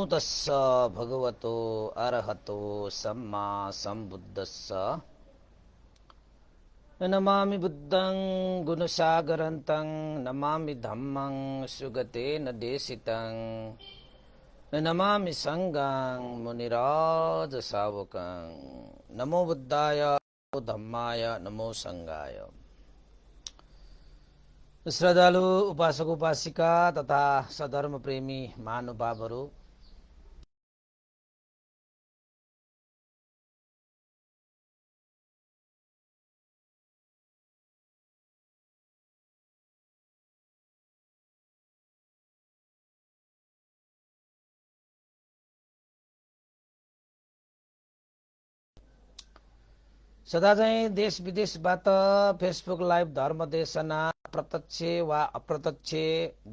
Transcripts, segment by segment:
तस्स भगवतो अरहतो सम्मा सम्बुद्धस्स नमामि बुद्धं गुणसागरन्तं नमामि धम्मं सुगतेन देशितं नमामि संघं मुनिराज सावकं नमो बुद्धाय नमो धम्माय नमो संघाय। श्रद्धालु उपासक उपासिका तथा सधर्म प्रेमी महानुभावहरू, सदा चाहिँ देश विदेशबाट फेसबुक लाइभ धर्म देशना प्रत्यक्ष वा अप्रत्यक्ष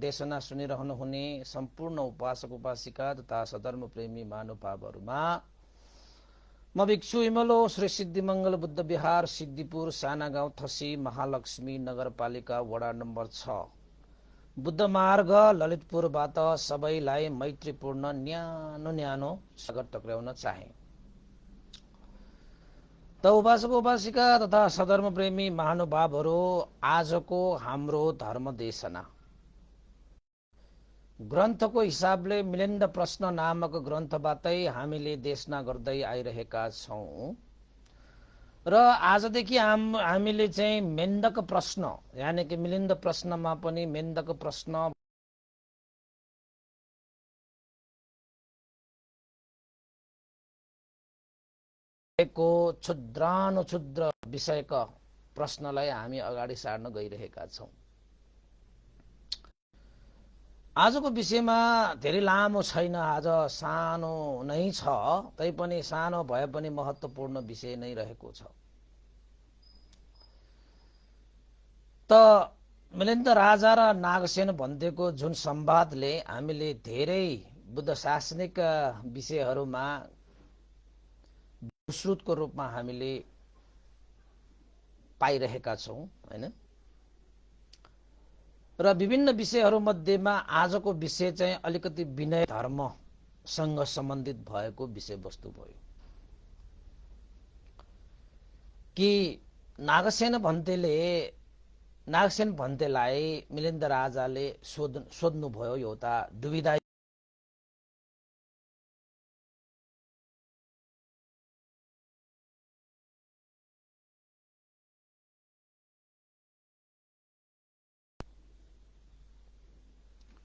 देशना सुनिरहनुहुने सम्पूर्ण उपासक उपासिका तथा सधर्म प्रेमी महानुभावहरूमा म भिक्षु इमलो श्री सिद्धिमंगल बुद्ध विहार सिद्धिपुर साना गाउँ थसी महालक्ष्मी नगरपालिका वडा नम्बर 6 बुद्ध मार्ग ललितपुरबाट सबैलाई मैत्रीपूर्ण न्यानो न्यानो स्वागत टक्राउन चाहे। त उपासक उपासिका तथा सधर्म प्रेमी महानुभावहरू, आजको हाम्रो धर्म देशना ग्रन्थको हिसाबले मिलिन्द प्रश्न नामक ग्रन्थबाटै हामीले देशना गर्दै आइरहेका छौं र आजदेखि हामीले चाहिँ मेन्दक प्रश्न यानि कि मिलिन्द प्रश्नमा पनि मेन्दक प्रश्न को क्षुद्रानुक्षुद्र विषयका प्रश्नलाई हामी अगाडि सार्न गइरहेका छौं। आजको विषयमा धेरै लामो छैन, आज सानो नै छ, तैपनि सानो भए पनि महत्त्वपूर्ण विषय नै रहेको छ। त मिलिन्द राजा र नागसेन भन्देको जुन संवादले हामीले धेरै बुद्ध शासनिक विषयहरूमा विस्तृतको रूपमा हामीले पाइरहेका छौं हैन। र विभिन्न विषयहरू मध्येमा आजको विषय चाहिँ अलिकति विनय धर्मसँग सम्बन्धित भएको विषयवस्तु भयो कि नागसेन भन्तेलाई मिलिन्द राजाले सोध्नु भयो एउटा दुविधा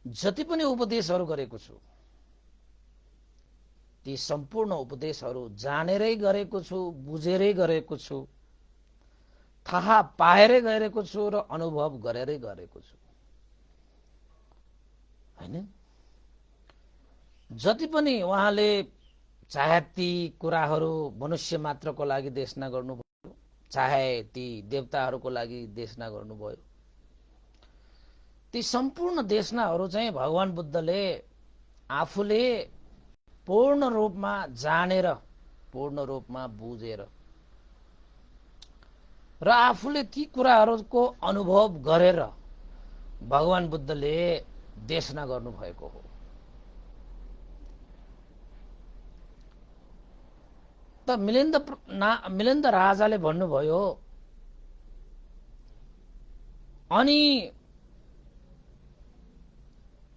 जति पनि उपदेशहरू गरेको छु ती सम्पूर्ण उपदेशहरू जानेरै गरेको छु, बुझेरै गरेको छु, थाहा पाएरै गरेको छु र अनुभव गरेरै गरेको छु हैन। जति पनि उहाँले चाहे ती कुराहरू मनुष्य मात्रको लागि देशना गर्नुभयो, चाहे ती देवताहरूको लागि देशना गर्नुभयो, ती सम्पूर्ण देशनाहरू चाहिँ भगवान बुद्धले आफूले पूर्ण रूपमा जानेर, पूर्ण रूपमा बुझेर र आफूले ती कुराहरूको अनुभव गरेर भगवान बुद्धले देशना गर्नुभएको हो। त मिलिन्द राजाले भन्नुभयो, अनि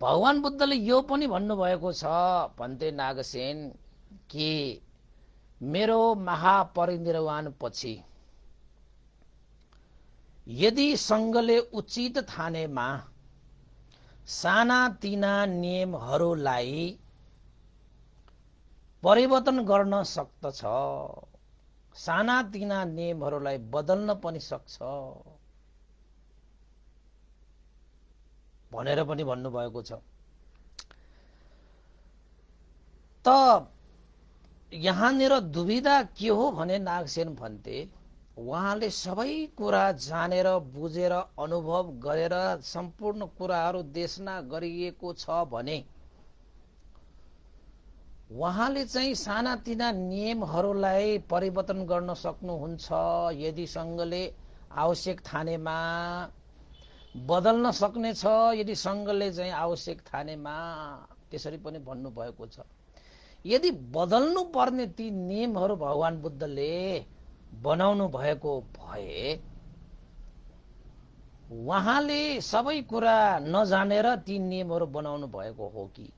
भगवान बुद्धले यो पनि भन्नुभएको छ भन्ते नागसेन कि मेरो महापरिनिर्वाण पछि यदि संघले उचित ठानेमा साना तिना नियमहरूलाई परिवर्तन गर्न सक्दछ, साना तिना नियमहरूलाई बदल्न पनि सक्छ भनेर पनि भन्नुभएको छ। त यहाँनिर दुविधा के हो भने नागसेन भन्ते उहाँले सबै कुरा जानेर बुझेर अनुभव गरेर सम्पूर्ण कुराहरू देशना गरिएको छ भने उहाँले चाहिँ सानातिना नियमहरूलाई परिवर्तन गर्न सक्नुहुन्छ यदि संघले आवश्यक ठानेमा, बदल्न सक्नेछ यदि संघले चाहिँ आवश्यक ठानेमा, त्यसरी पनि भन्नुभएको छ। यदि बदल्नु पर्ने ती नियमहरू भगवान बुद्धले बनाउनु भएको भए उहाँले सबै कुरा नजानेर ती नियमहरू बनाउनु भएको हो कि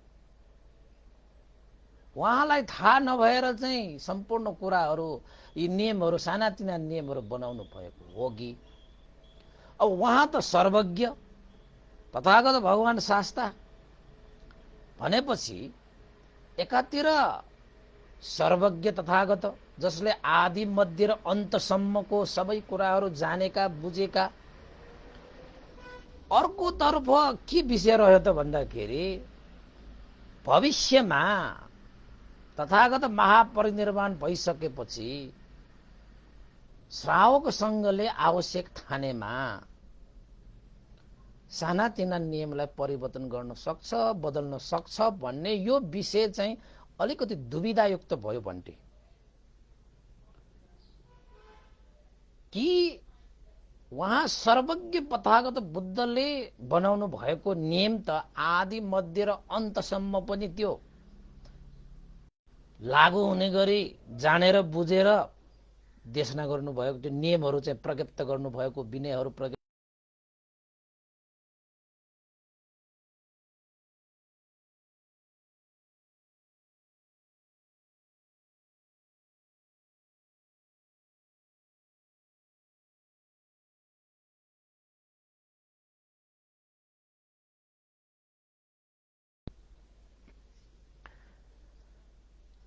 उहाँलाई थाहा नभएर चाहिँ सम्पूर्ण कुराहरू यी नियमहरू सानातिना नियमहरू बनाउनु भएको हो कि? अब उहाँ त सर्वज्ञ तथागत भगवान शास्ता भनेपछि एकातिर सर्वज्ञ तथागत जसले आदि मध्य र अन्तसम्मको सबै कुराहरू जानेका बुझेका, अर्कोतर्फ के विषय रह्यो त भन्दाखेरि भविष्यमा तथागत महापरिनिर्वाण भइसकेपछि श्रावक संघले आवश्यक ठानेमा सानातिना नियमलाई परिवर्तन गर्न सक्छ, बदल्न सक्छ भन्ने यो विषय चाहिँ अलिकति दुविधायुक्त भयो भन्टे। कि उहाँ सर्वज्ञ तथागत बुद्धले बनाउनु भएको नियम त आदि मध्य र अन्तसम्म पनि त्यो लागू हुने गरी जानेर बुझेर देशना गर्नुभएको त्यो नियमहरू चाहिँ प्रज्ञप्त गर्नुभएको विनयहरू प्रज्ञप्त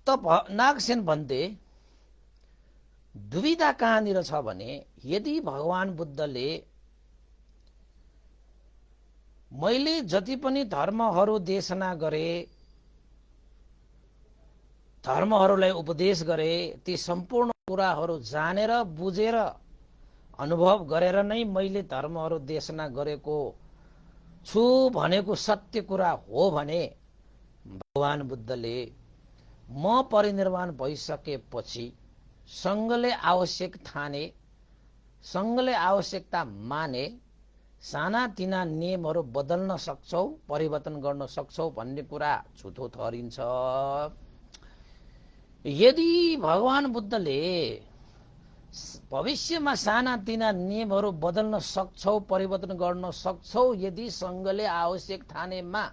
त नागसेन भन्थे दुविधा कहाँनिर छ भने यदि भगवान बुद्धले मैले जति पनि धर्महरू देशना गरे, धर्महरूलाई उपदेश गरे, ती सम्पूर्ण कुराहरू जानेर बुझेर अनुभव गरेर नै मैले धर्महरू देशना गरेको छु भनेको सत्य कुरा हो भने भगवान बुद्धले म परिनिर्वाण भइसकेपछि संघले आवश्यक ठाने, संघले आवश्यकता माने सानातिना नियमहरू बदल्न सक्छौ, परिवर्तन गर्न सक्छौ भन्ने कुरा झुटो ठहरिन्छ। यदि भगवान बुद्धले भविष्यमा सानातिना नियमहरू बदल्न सक्छौ, परिवर्तन गर्न सक्छौ यदि संघले आवश्यक ठानेमा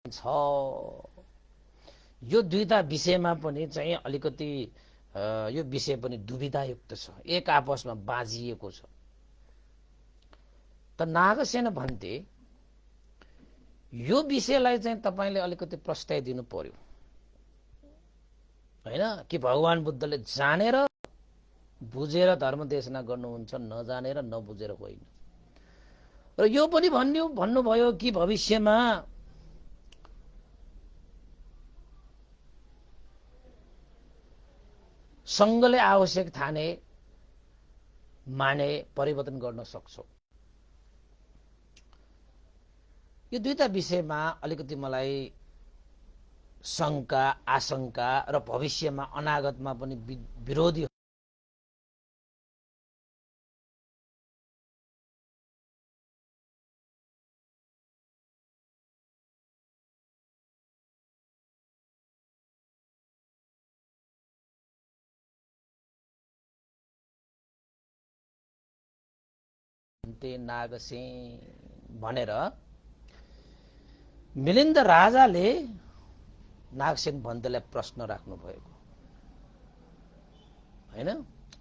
छ। यो दुईटा विषयमा पनि चाहिँ अलिकति यो विषय पनि दुविधायुक्त छ, एक आपसमा बाजिएको छ। त नागसेन भन्थे यो विषयलाई चाहिँ तपाईले अलिकति प्रस्ताइदिनु पर्यो हैन कि भगवान बुद्धले जानेर बुझेर धर्म देशना गर्नुहुन्छ, नजानेर नबुझेर होइन। र यो पनि भन्नुभयो कि भविष्यमा संघले आवश्यक ठाने माने परिवर्तन गर्न सक्छौ। यो दुईटा विषयमा अलिकति मलाई शंका, आशंका र भविष्यमा अनागतमा पनि विरोधी नागसेन भनेर मिलिन्द राजाले नागसेन भन्तेलाई प्रश्न राख्नु भएको हैन।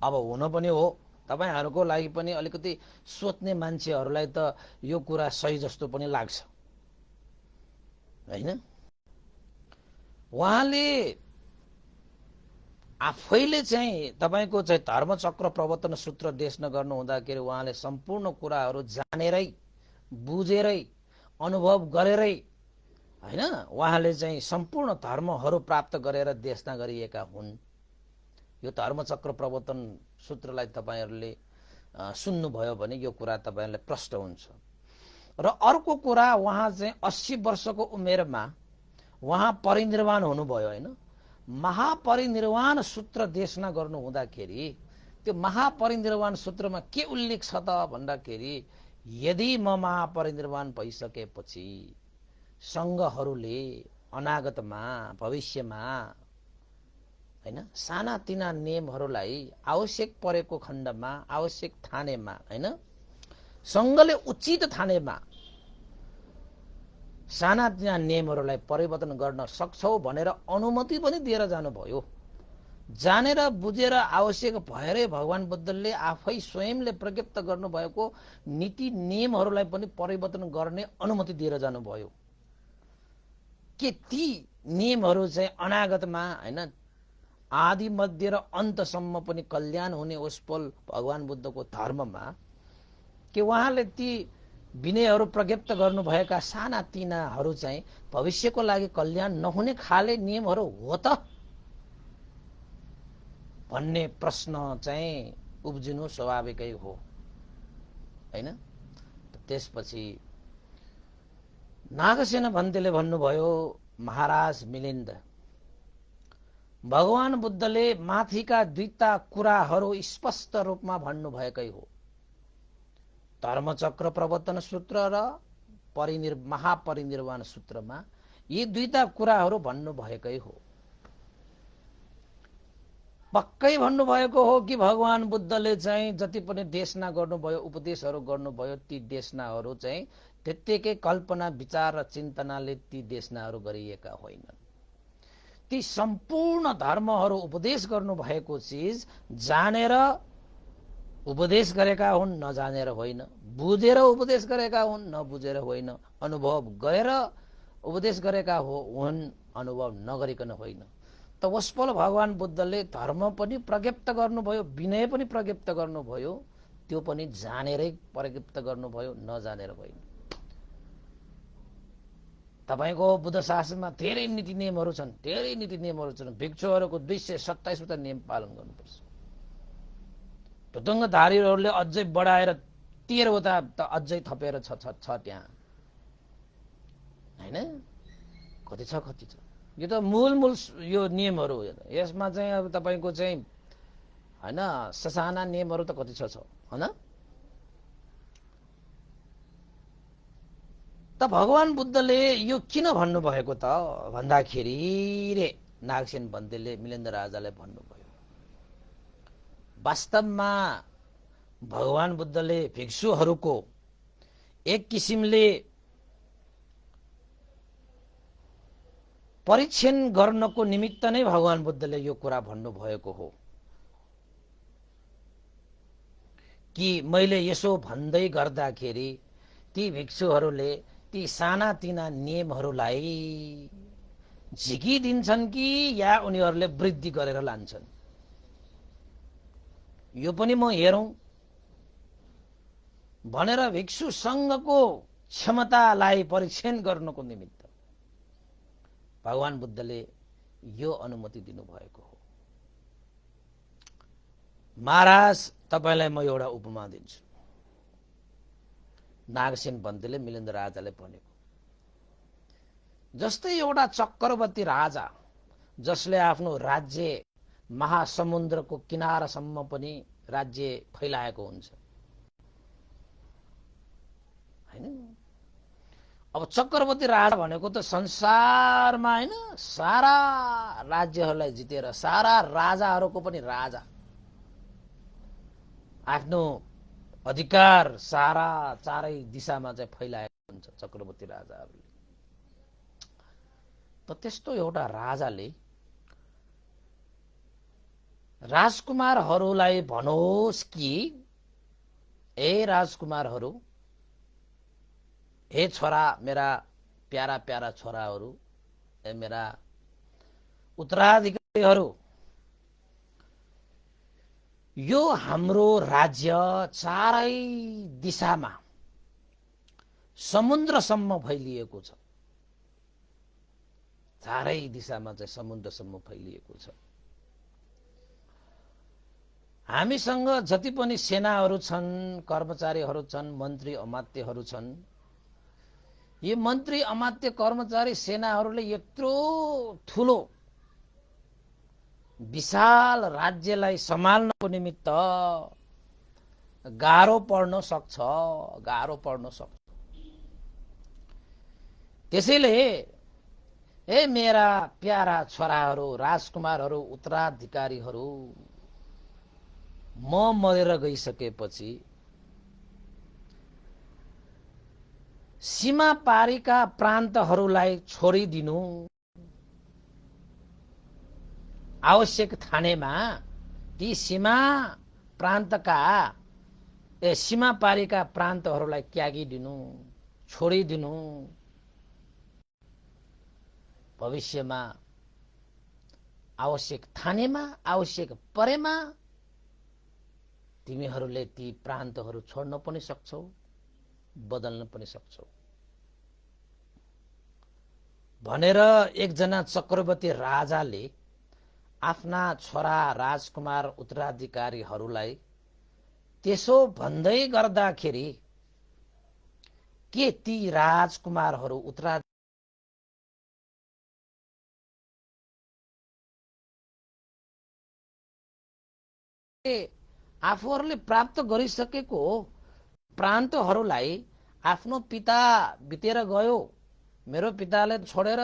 अब हुन पनि हो, तपाईहरुको लागि पनि अलिकति सोच्ने मान्छेहरुलाई त यो कुरा सही जस्तो पनि लाग्छ हैन। उहाँले आफैले चाहिँ तपाईको चाहिँ धर्मचक्र प्रवर्तन सूत्र देशना गर्नु हुँदाखेरि उहाँले सम्पूर्ण कुराहरू जानेरै बुझेरै अनुभव गरेरै हैन उहाँले चाहिँ सम्पूर्ण धर्महरू प्राप्त गरेर देशना गरिएका हुन्। यो धर्मचक्र प्रवर्तन सूत्रलाई तपाईहरुले सुन्नुभयो भने यो कुरा तपाईहरुलाई प्रष्ट हुन्छ। र अर्को कुरा उहाँ चाहिँ 80 वर्षको उमेरमा उहाँ परिनिर्वाण हुनुभयो हैन। महापरिनिर्वाण सूत्र देशना गर्नु हुँदाखेरि त्यो महापरिनिर्वाण सूत्रमा के उल्लेख छ त भन्दाखेरि यदि म महापरिनिर्वाण भइसकेपछि संघहरूले अनागतमा भविष्यमा हैन सानातिना नियमहरूलाई आवश्यक परेको खण्डमा आवश्यक ठानेमा हैन संघले उचित ठानेमा सानातिना नियमहरूलाई परिवर्तन गर्न सक्छौ भनेर अनुमति पनि दिएर जानुभयो। जानेर बुझेर आवश्यक भएरै भगवान बुद्धले आफै स्वयंले प्रज्ञप्त गर्नुभएको नीति नियमहरूलाई पनि परिवर्तन गर्ने अनुमति दिएर जानुभयो। के ती नियमहरू चाहिँ अनागतमा हैन आदि मध्य र अन्तसम्म पनि कल्याण हुने उसपल भगवान बुद्धको धर्ममा के उहाँले ती विनयहरू प्रज्ञप्त गर्नुभएका साना तिनाहरू चाहिँ भविष्यको लागि कल्याण नहुने खाले नियमहरू हो त भन्ने प्रश्न चाहिँ उब्जिनु स्वाभाविकै हो हैन। त्यसपछि नागसेन भन्तेले भन्नुभयो, महाराज मिलिन्द, भगवान बुद्धले माथिका दुईटा कुराहरू स्पष्ट रूपमा भन्नुभएकै हो। धर्मचक्र प्रवर्तन सूत्र र महापरिनिर्वाण सूत्रमा यी दुईटा कुराहरू भन्नुभएकै हो। पक्कै भन्नुभएको हो कि भगवान बुद्धले चाहिँ जति पनि देशना गर्नुभयो उपदेशहरू गर्नुभयो ती देशनाहरू चाहिँ त्यत्तिकै कल्पना विचार र चिन्तनाले ती देशनाहरू गरिएका होइनन्। ती सम्पूर्ण धर्महरू उपदेश गर्नुभएको चिज जानेर उपदेश गरेका हुन्, नजानेर होइन। बुझेर उपदेश गरेका हुन्, नबुझेर होइन। अनुभव गरेर उपदेश गरेका हुन्, अनुभव नगरिकन होइन। त उसपल भगवान बुद्धले धर्म पनि प्रज्ञप्त गर्नुभयो, विनय पनि प्रज्ञप्त गर्नुभयो, त्यो पनि जानेरै प्रज्ञप्त गर्नुभयो, नजानेर होइन। तपाईको बुद्ध शासनमा धेरै नीति नियमहरू छन्, धेरै नीति नियमहरू छन्। भिक्षुहरूको 227 वटा नियम पालन गर्नुपर्छ। ढुङ्गाधारीहरूले अझै बढाएर 13 वटा त अझै थपेर छ त्यहाँ हैन। कति छ कति छ, यो त मूल यो नियमहरू हो। यसमा चाहिँ अब तपाईको चाहिँ हैन ससाना नियमहरू त कति छ हैन। त भगवान बुद्धले यो किन भन्नुभएको त भन्दाखेरि रे नागसेन भन्तेले मिलिन्द राजालाई भन्नुभयो, वास्तवमा भगवान बुद्धले भिक्षुहरूको एक किसिमले परीक्षण गर्नको निमित्त नै भगवान बुद्धले यो कुरा भन्नुभएको हो कि मैले यसो भन्दै गर्दाखेरि ती भिक्षुहरूले ती साना तिना नियमहरूलाई झिकिदिन्छन् कि या उनीहरूले वृद्धि गरेर लान्छन्, यो पनि म हेरौं भनेर भिक्षु संघको क्षमतालाई परीक्षण गर्नको निमित्त भगवान बुद्धले यो अनुमति दिनुभएको हो। महाराज तपाईलाई म एउटा उपमा दिन्छु। नागसेन भन्तेले मिलिन्द राजाले भनेको जस्तै एउटा चक्रवर्ती राजा जसले आफ्नो राज्य महासमुद्रको किनारासम्म पनि राज्य फैलाएको हुन्छ हैन। अब चक्रवर्ती राजा भनेको त संसारमा हैन सारा राज्यहरूलाई जितेर सारा राजाहरूको पनि राजा, आफ्नो अधिकार सारा चारै दिशामा चाहिँ फैलाएको हुन्छ चक्रवर्ती राजाहरूले। त त्यस्तो एउटा राजाले राजकुमारहरूलाई भनोस् कि ए राजकुमारहरू, हे छोरा, मेरा प्यारा प्यारा छोराहरू, ए मेरा उत्तराधिकारीहरू, यो हाम्रो राज्य चारै दिशामा समुद्रसम्म फैलिएको छ। चारै दिशामा चाहिँ समुद्रसम्म फैलिएको छ। हामीसँग जति पनि सेनाहरू छन्, कर्मचारीहरू छन्, मन्त्री अमात्यहरू छन्, यी मन्त्री अमात्य कर्मचारी सेनाहरूले यत्रो ठुलो विशाल राज्यलाई सम्हाल्नको निमित्त गाह्रो पर्न सक्छ। त्यसैले ए मेरा प्यारा छोराहरू, राजकुमारहरू, उत्तराधिकारीहरू, म मरेर गइसकेपछि सीमा पारीका प्रान्तहरूलाई छोडिदिनु, आवश्यक ठानेमा ती सीमा पारीका प्रान्तहरूलाई त्यागिदिनु, छोडिदिनु। भविष्यमा आवश्यक ठानेमा, आवश्यक परेमा तिमीहरूले ती प्रान्तहरू छोड्न पनि सक्छौ, बदल्न पनि सक्छौ भनेर एकजना चक्रवर्ती राजाले आफ्ना छोरा, राजकुमार, उत्तराधिकारीहरूलाई त्यसो भन्दै गर्दाखेरि के ती राजकुमारहरू, उत्तराधिकारी आफूहरूले प्राप्त गरिसकेको प्रान्तहरूलाई आफ्नो पिता बितेर गयो, मेरो पिताले छोडेर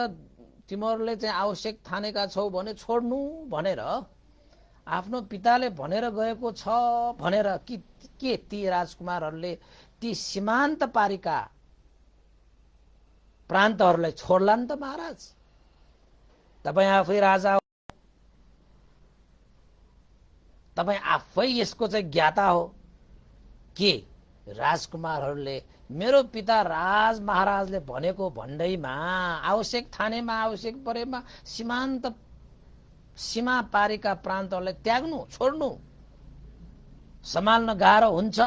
तिमीहरूले चाहिँ आवश्यक ठानेका छौ भने छोड्नु भनेर आफ्नो पिताले भनेर गएको छ भनेर के ती राजकुमारहरूले ती सीमान्त पारीका प्रान्तहरूलाई छोड्लान् त महाराज? तपाईँ आफै राजा हो, तपाईँ आफै यसको चाहिँ ज्ञाता हो के राजकुमारहरूले मेरो पिता राज महाराजले भनेको भन्दैमा आवश्यक ठानेमा, आवश्यक परेमा सीमा पारीका प्रान्तहरूलाई त्याग्नु, छोड्नु, सम्हाल्न गाह्रो हुन्छ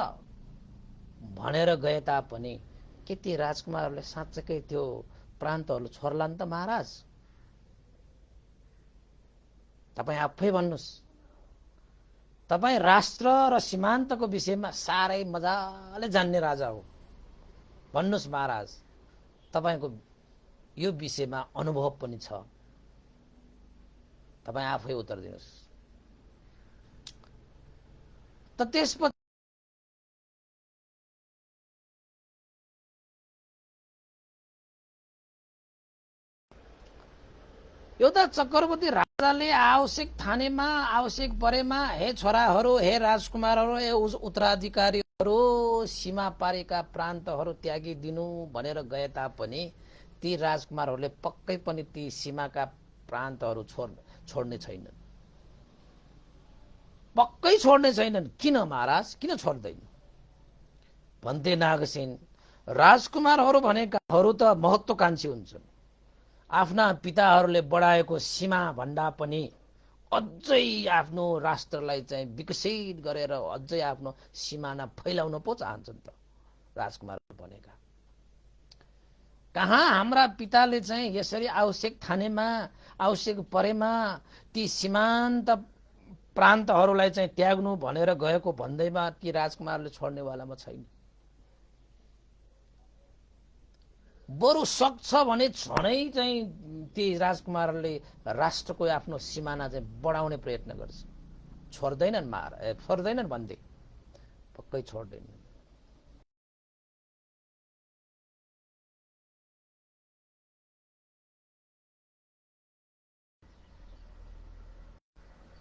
भनेर गए तापनि के ती राजकुमारहरूले साँच्चै त्यो प्रान्तहरू छोड्लान् त महाराज? तपाईँ आफै भन्नुहोस्। तपाईँ राष्ट्र र सीमान्तको विषयमा साह्रै मजाले जान्ने राजा हो, भन्नुहोस् महाराज, तपाईको यो विषयमा अनुभव पनि छ, तपाईँ आफै उत्तर दिनुहोस्। त त्यसपछि एउटा चक्रवर्ती राजाले आवश्यक ठानेमा, आवश्यक परेमा हे छोराहरू, हे राजकुमारहरू, हे उत्तराधिकारीहरू सीमा पारीका प्रान्तहरू त्यागिदिनु भनेर गए तापनि ती राजकुमारहरूले पक्कै पनि ती सीमाका प्रान्तहरू छोड्ने छैनन्, पक्कै छोड्ने छैनन्। किन महाराज, किन छोड्दैन? भन्थे नागसेन, राजकुमारहरू भनेकाहरू त महत्त्वकांक्षी हुन्छन्, आफ्ना पिताहरूले बढाएको सीमा भन्दा पनि अझै आफ्नो राष्ट्रलाई चाहिँ विकसित गरेर अझै आफ्नो सिमाना फैलाउन पो चाहन्छन् त राजकुमारहरू भनेका। कहाँ हाम्रा पिताले चाहिँ यसरी आवश्यक ठानेमा, आवश्यक परेमा ती सीमान्त प्रान्तहरूलाई चाहिँ त्याग्नु भनेर गएको भन्दैमा ती राजकुमारले छोड्नेवालामा छैन। बरु सक्छ भने झनै चाहिँ ती राजकुमारले राष्ट्रको आफ्नो सिमाना चाहिँ बढाउने प्रयत्न गर्छ, छोड्दैनन् भन्थे, पक्कै छोड्दैनन्।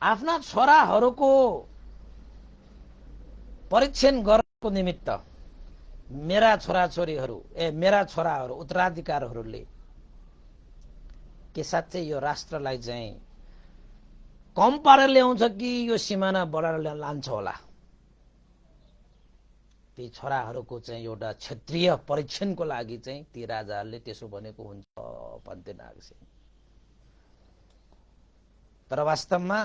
आफ्ना छोराहरूको परीक्षण गर्नको निमित्त मेरा छोराछोरीहरू, मेरा छोराहरू, उत्तराधिकारहरूले के साँच्चै यो राष्ट्रलाई चाहिँ कम पारेर ल्याउँछ कि यो सिमाना बढाएर लान्छ होला? ती छोराहरूको चाहिँ एउटा क्षेत्रीय परीक्षणको लागि चाहिँ ती राजाहरूले त्यसो भनेको हुन्छ भन्थे नागसेन। तर वास्तवमा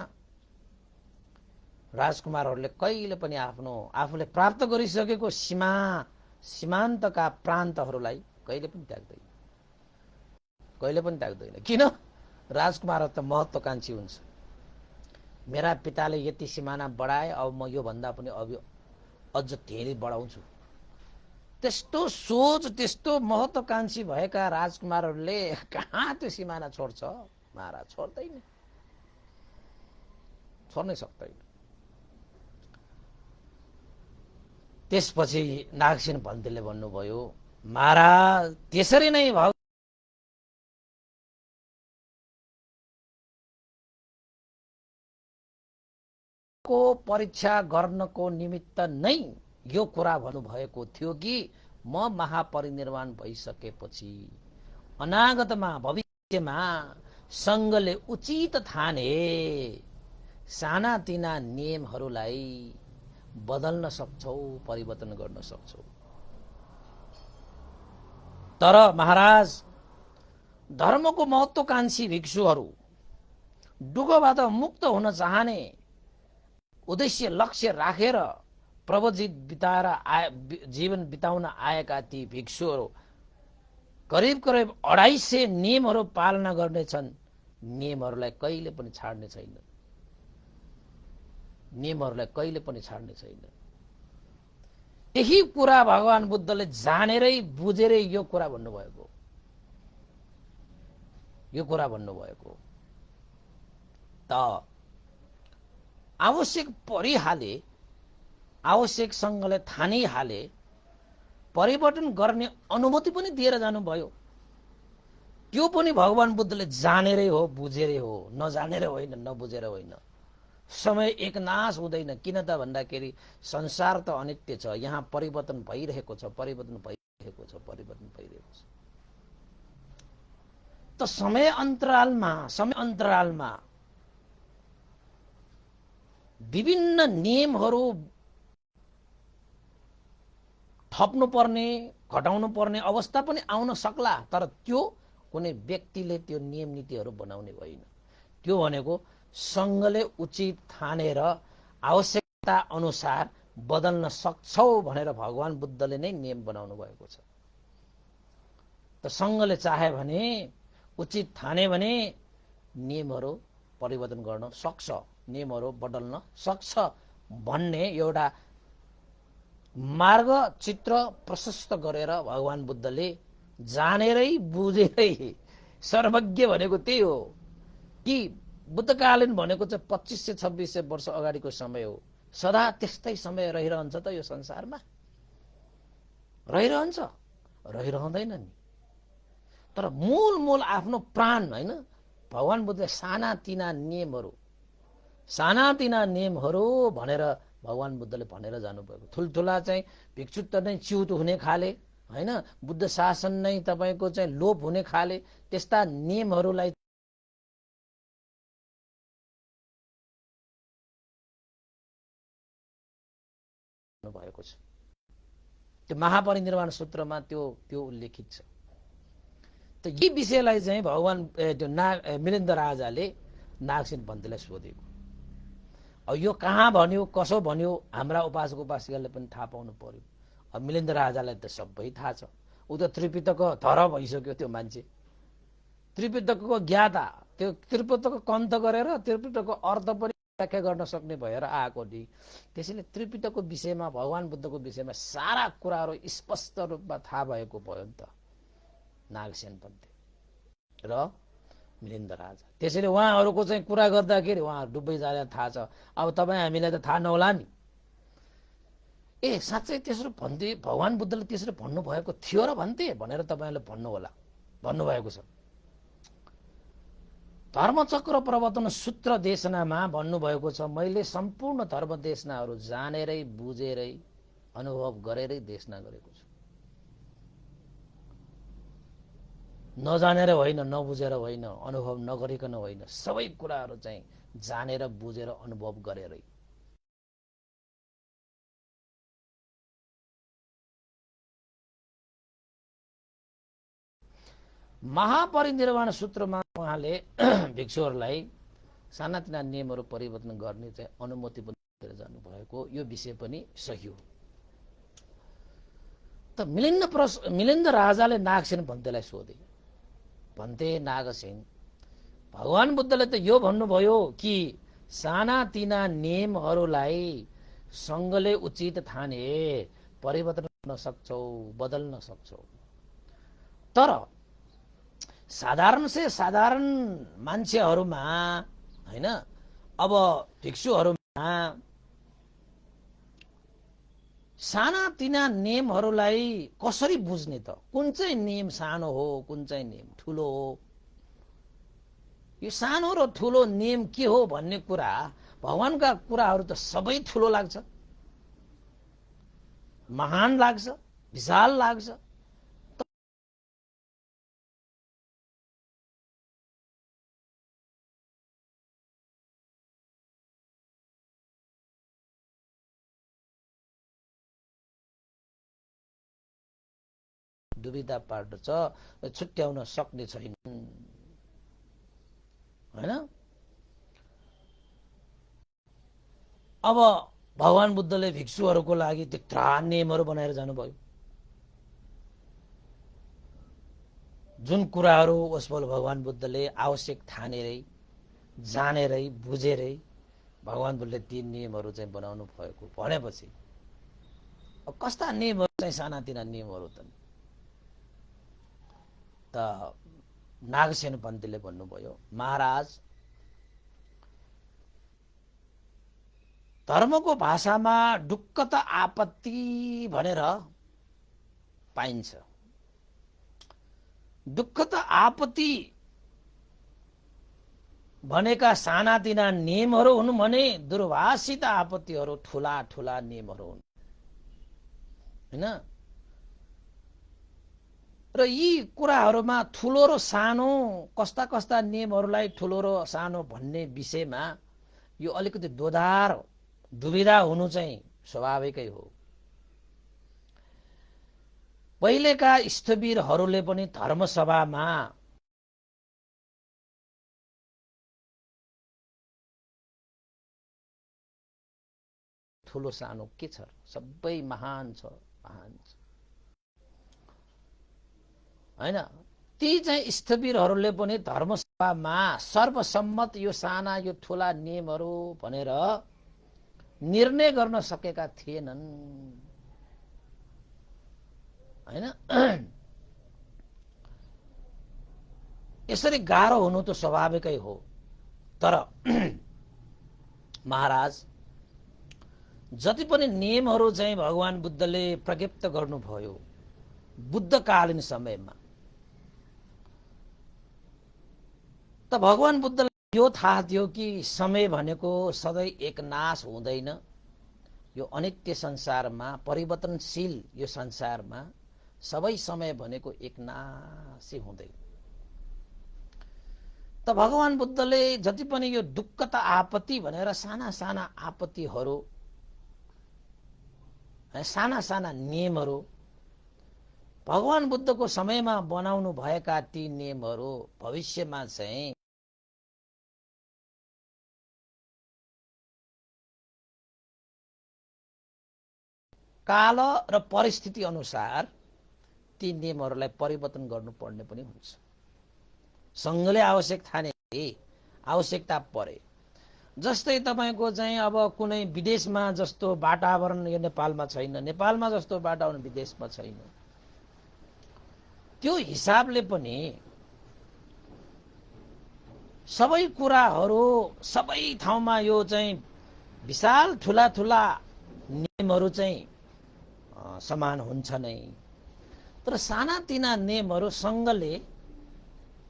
राजकुमारहरूले कहिले पनि आफूले प्राप्त गरिसकेको सीमान्तका प्रान्तहरूलाई कहिले पनि त्याग्दैन। किन? राजकुमारहरू त महत्त्वकांक्षी हुन्छ। मेरा पिताले यति सिमाना बढाए, अब म यो भन्दा पनि अझ धेरै बढाउँछु। त्यस्तो सोच, त्यस्तो महत्त्वकांक्षी भएका राजकुमारहरूले कहाँ त्यो सिमाना छोड्छ? महाराज छोड्दैन। छोड्नै सक्दैन। त्यसपछि नागसेन भन्तेले भन्नुभयो, महाराज त्यसरी नै को परीक्षा गर्नको निमित्त नै यो कुरा भन्नुभएको थियो कि म महापरिनिर्वाण भइसकेपछि अनागतमा भविष्यमा संघले उचित ठाने सानातिना नियमहरूलाई बदल्न सक्छौ, परिवर्तन गर्न सक्छौ। तर महाराज धर्मको महत्त्वकांक्षी भिक्षुहरू, दुःखबाट मुक्त हुन चाहने उद्देश्य लक्ष्य राखेर प्रवजित बिताएर जीवन बिताउन आएका ती भिक्षुहरू करिब करिब 250 नियमहरू पालना गर्नेछन्। नियमहरूलाई कहिले पनि छाड्ने छैन। नियमहरूलाई कहिले पनि छाड्ने छैन। यही कुरा भगवान बुद्धले जानेरै बुझेरै यो कुरा भन्नुभएको। यो कुरा भन्नुभएको त आवश्यक परिहाले, आवश्यक संघले ठानिहाले, परिवर्तन गर्ने अनुमति पनि दिएर जानुभयो। त्यो पनि भगवान बुद्धले जानेरै हो, बुझेरै हो, नजानेर होइन, नबुझेर होइन। समय एकनाश हुँदैन। किन त भन्दाखेरि संसार त अनित्य छ। यहाँ परिवर्तन भइरहेको छ, परिवर्तन भइरहेको छ, परिवर्तन भइरहेको छ। त समय अन्तरालमा विभिन्न नियमहरू थप्नु पर्ने, घटाउनु पर्ने अवस्था पनि आउन सक्ला। तर त्यो कुनै व्यक्तिले त्यो नियम नीतिहरू बनाउने होइन। त्यो भनेको संघले उचित ठानेर आवश्यकता अनुसार बदल्न सक्छौ भनेर भगवान बुद्धले नै नियम बनाउनु भएको छ। त संघले चाहे भने, उचित ठाने भने नियमहरू परिवर्तन गर्न सक्छ, नियमहरू बदल्न सक्छ भन्ने एउटा मार्ग चित्र प्रशस्त गरेर भगवान बुद्धले जानेरै बुझेरै, सर्वज्ञ भनेको त्यही हो कि बुद्धकालीन भनेको चाहिँ 2500-2600 वर्ष अगाडिको समय हो। सदा त्यस्तै समय रहिरहन्छ त यो संसारमा? रहिरहन्छ? रहिरहँदैन नि। तर मूल आफ्नो प्राण होइन, भगवान बुद्धले सानातिना नियमहरू भनेर भगवान बुद्धले भनेर जानुभएको। ठुल्ठुला चाहिँ भिक्षुत्व नै च्युत हुने खाले होइन, बुद्ध शासन नै तपाईँको चाहिँ लोप हुने खाले त्यस्ता नियमहरूलाई भएको छ। त्यो महापरिनिर्वाण सूत्रमा त्यो उल्लेखित छ। त यी विषयलाई चाहिँ भगवान मिलिन्द राजाले नागसेन भन्तेलाई सोधेको। अब यो कहाँ भन्यो, कसो भन्यो, हाम्रा उपासक उपासिकाले पनि थाहा पाउनु पर्यो। अब मिलिन्द राजालाई त सबै थाहा छ। ऊ त त्रिपिटकको धर भइसक्यो। त्यो मान्छे त्रिपिटकको ज्ञाता, त्यो त्रिपिटकको कन्थ गरेर त्रिपिटकको अर्थ पनि व्याख्या गर्न सक्ने भएर आएको नि। त्यसैले त्रिपिटकको विषयमा, भगवान बुद्धको विषयमा सारा कुराहरू स्पष्ट रूपमा थाहा भएको भयो नि त नागसेन भन्ते र मिलिन्द राजा। त्यसैले उहाँहरूको चाहिँ कुरा गर्दाखेरि उहाँहरू डुब्बै जाने थाहा छ। अब तपाईँ हामीलाई त थाहा नहोला नि। साँच्चै त्यसरी भन्थे, भगवान बुद्धले त्यसरी भन्नुभएको थियो र भन्थे भनेर तपाईँहरूले भन्नुभएको छ। धर्मचक्र प्रवर्तन सूत्र देशनामा भन्नुभएको छ, मैले सम्पूर्ण धर्म देशनाहरू जानेरै बुझेरै अनुभव गरेरै देशना गरेको छु। नजानेर होइन, नबुझेर होइन, अनुभव नगरिकन होइन, सबै कुराहरू चाहिँ जानेर बुझेर अनुभव गरेरै। महापरिनिर्वाण सूत्रमा उहाँले भिक्षुहरूलाई सानातिना नियमहरू परिवर्तन गर्ने चाहिँ अनुमति पनि दिएर जानुभएको, यो विषय पनि सही हो। त मिलिन्द राजाले नागसेन भन्तेलाई सोधे, भन्ते नागसेन, भगवान बुद्धले त यो भन्नुभयो कि सानातिना नियमहरूलाई संघले उचित ठाने परिवर्तन गर्न सक्छौ, बदल्न सक्छौ। तर साधारण मान्छेहरूमा होइन, अब भिक्षुहरूमा सानातिना नियमहरूलाई कसरी बुझ्ने त? कुन चाहिँ नियम सानो हो, कुन चाहिँ नियम ठुलो हो? यो सानो र ठुलो नियम के हो भन्ने कुरा, भगवानका कुराहरू त सबै ठुलो लाग्छ, महान लाग्छ, विशाल लाग्छ। दुविधा पार्दछ, छुट्याउन सक्ने छैन, हैन? अब भगवान बुद्धले भिक्षुहरूको लागि त्यत्रा नियमहरू बनाएर जानुभयो। जुन कुराहरू उसबल भगवान बुद्धले आवश्यक ठानेरै, जानेरै, बुझेरै भगवान बुद्धले ती नियमहरू चाहिँ बनाउनु भएको भनेपछि अब कस्ता नियमहरू चाहिँ सानातिना नियमहरू त नागसेन पन्थीले भन्नुभयो, महाराज धर्मको भाषामा ढुक्क त आपत्ति भनेर पाइन्छ। दुःख त आपत्ति भनेका सानातिना नियमहरू हुन् भने दुर्भाषित आपत्तिहरू ठूला ठूला नियमहरू हुन्, हैन? र यी कुराहरूमा ठुलो र सानो, कस्ता कस्ता नियमहरूलाई ठुलो र सानो भन्ने विषयमा यो अलिकति दोधार दुविधा हुनु चाहिँ स्वाभाविकै हो। पहिलेका स्थविरहरूले पनि धर्मसभामा ठुलो सानो के छ, सबै महान छ, महान छ, हैन? ती चाहिँ स्थविरहरूले पनि धर्मसभामा सर्वसम्मत यो साना यो ठुला नियमहरू भनेर निर्णय गर्न सकेका थिएनन्, हैन? यसरी गाह्रो हुनु त स्वाभाविकै हो। तर महाराज जति पनि नियमहरू चाहिँ भगवान बुद्धले प्रज्ञप्त गर्नुभयो बुद्धकालीन समयमा, त भगवान बुद्धलाई यो थाहा थियो कि समय भनेको सधैँ एक नाश हुँदैन। यो अनित्य संसारमा, परिवर्तनशील यो संसारमा सबै समय भनेको एक नाशै हुँदैन। त भगवान बुद्धले जति पनि यो दुःख त आपत्ति भनेर साना साना आपत्तिहरू, साना साना नियमहरू भगवान बुद्धको समयमा बनाउनु भएका ती नियमहरू भविष्यमा चाहिँ काल र परिस्थिति अनुसार ती नियमहरूलाई परिवर्तन गर्नुपर्ने पनि हुन्छ। सङ्घले आवश्यक ठाने, आवश्यकता परे, जस्तै तपाईको चाहिँ अब कुनै विदेशमा जस्तो वातावरण यो नेपालमा छैन, नेपालमा जस्तो वातावरण विदेशमा छैन, त्यो हिसाबले पनि सबै कुराहरू सबै ठाउँमा यो चाहिँ विशाल ठुला ठुला नियमहरू चाहिँ समान हुन्छ नै। तर सानातिना नियमहरू सङ्घले,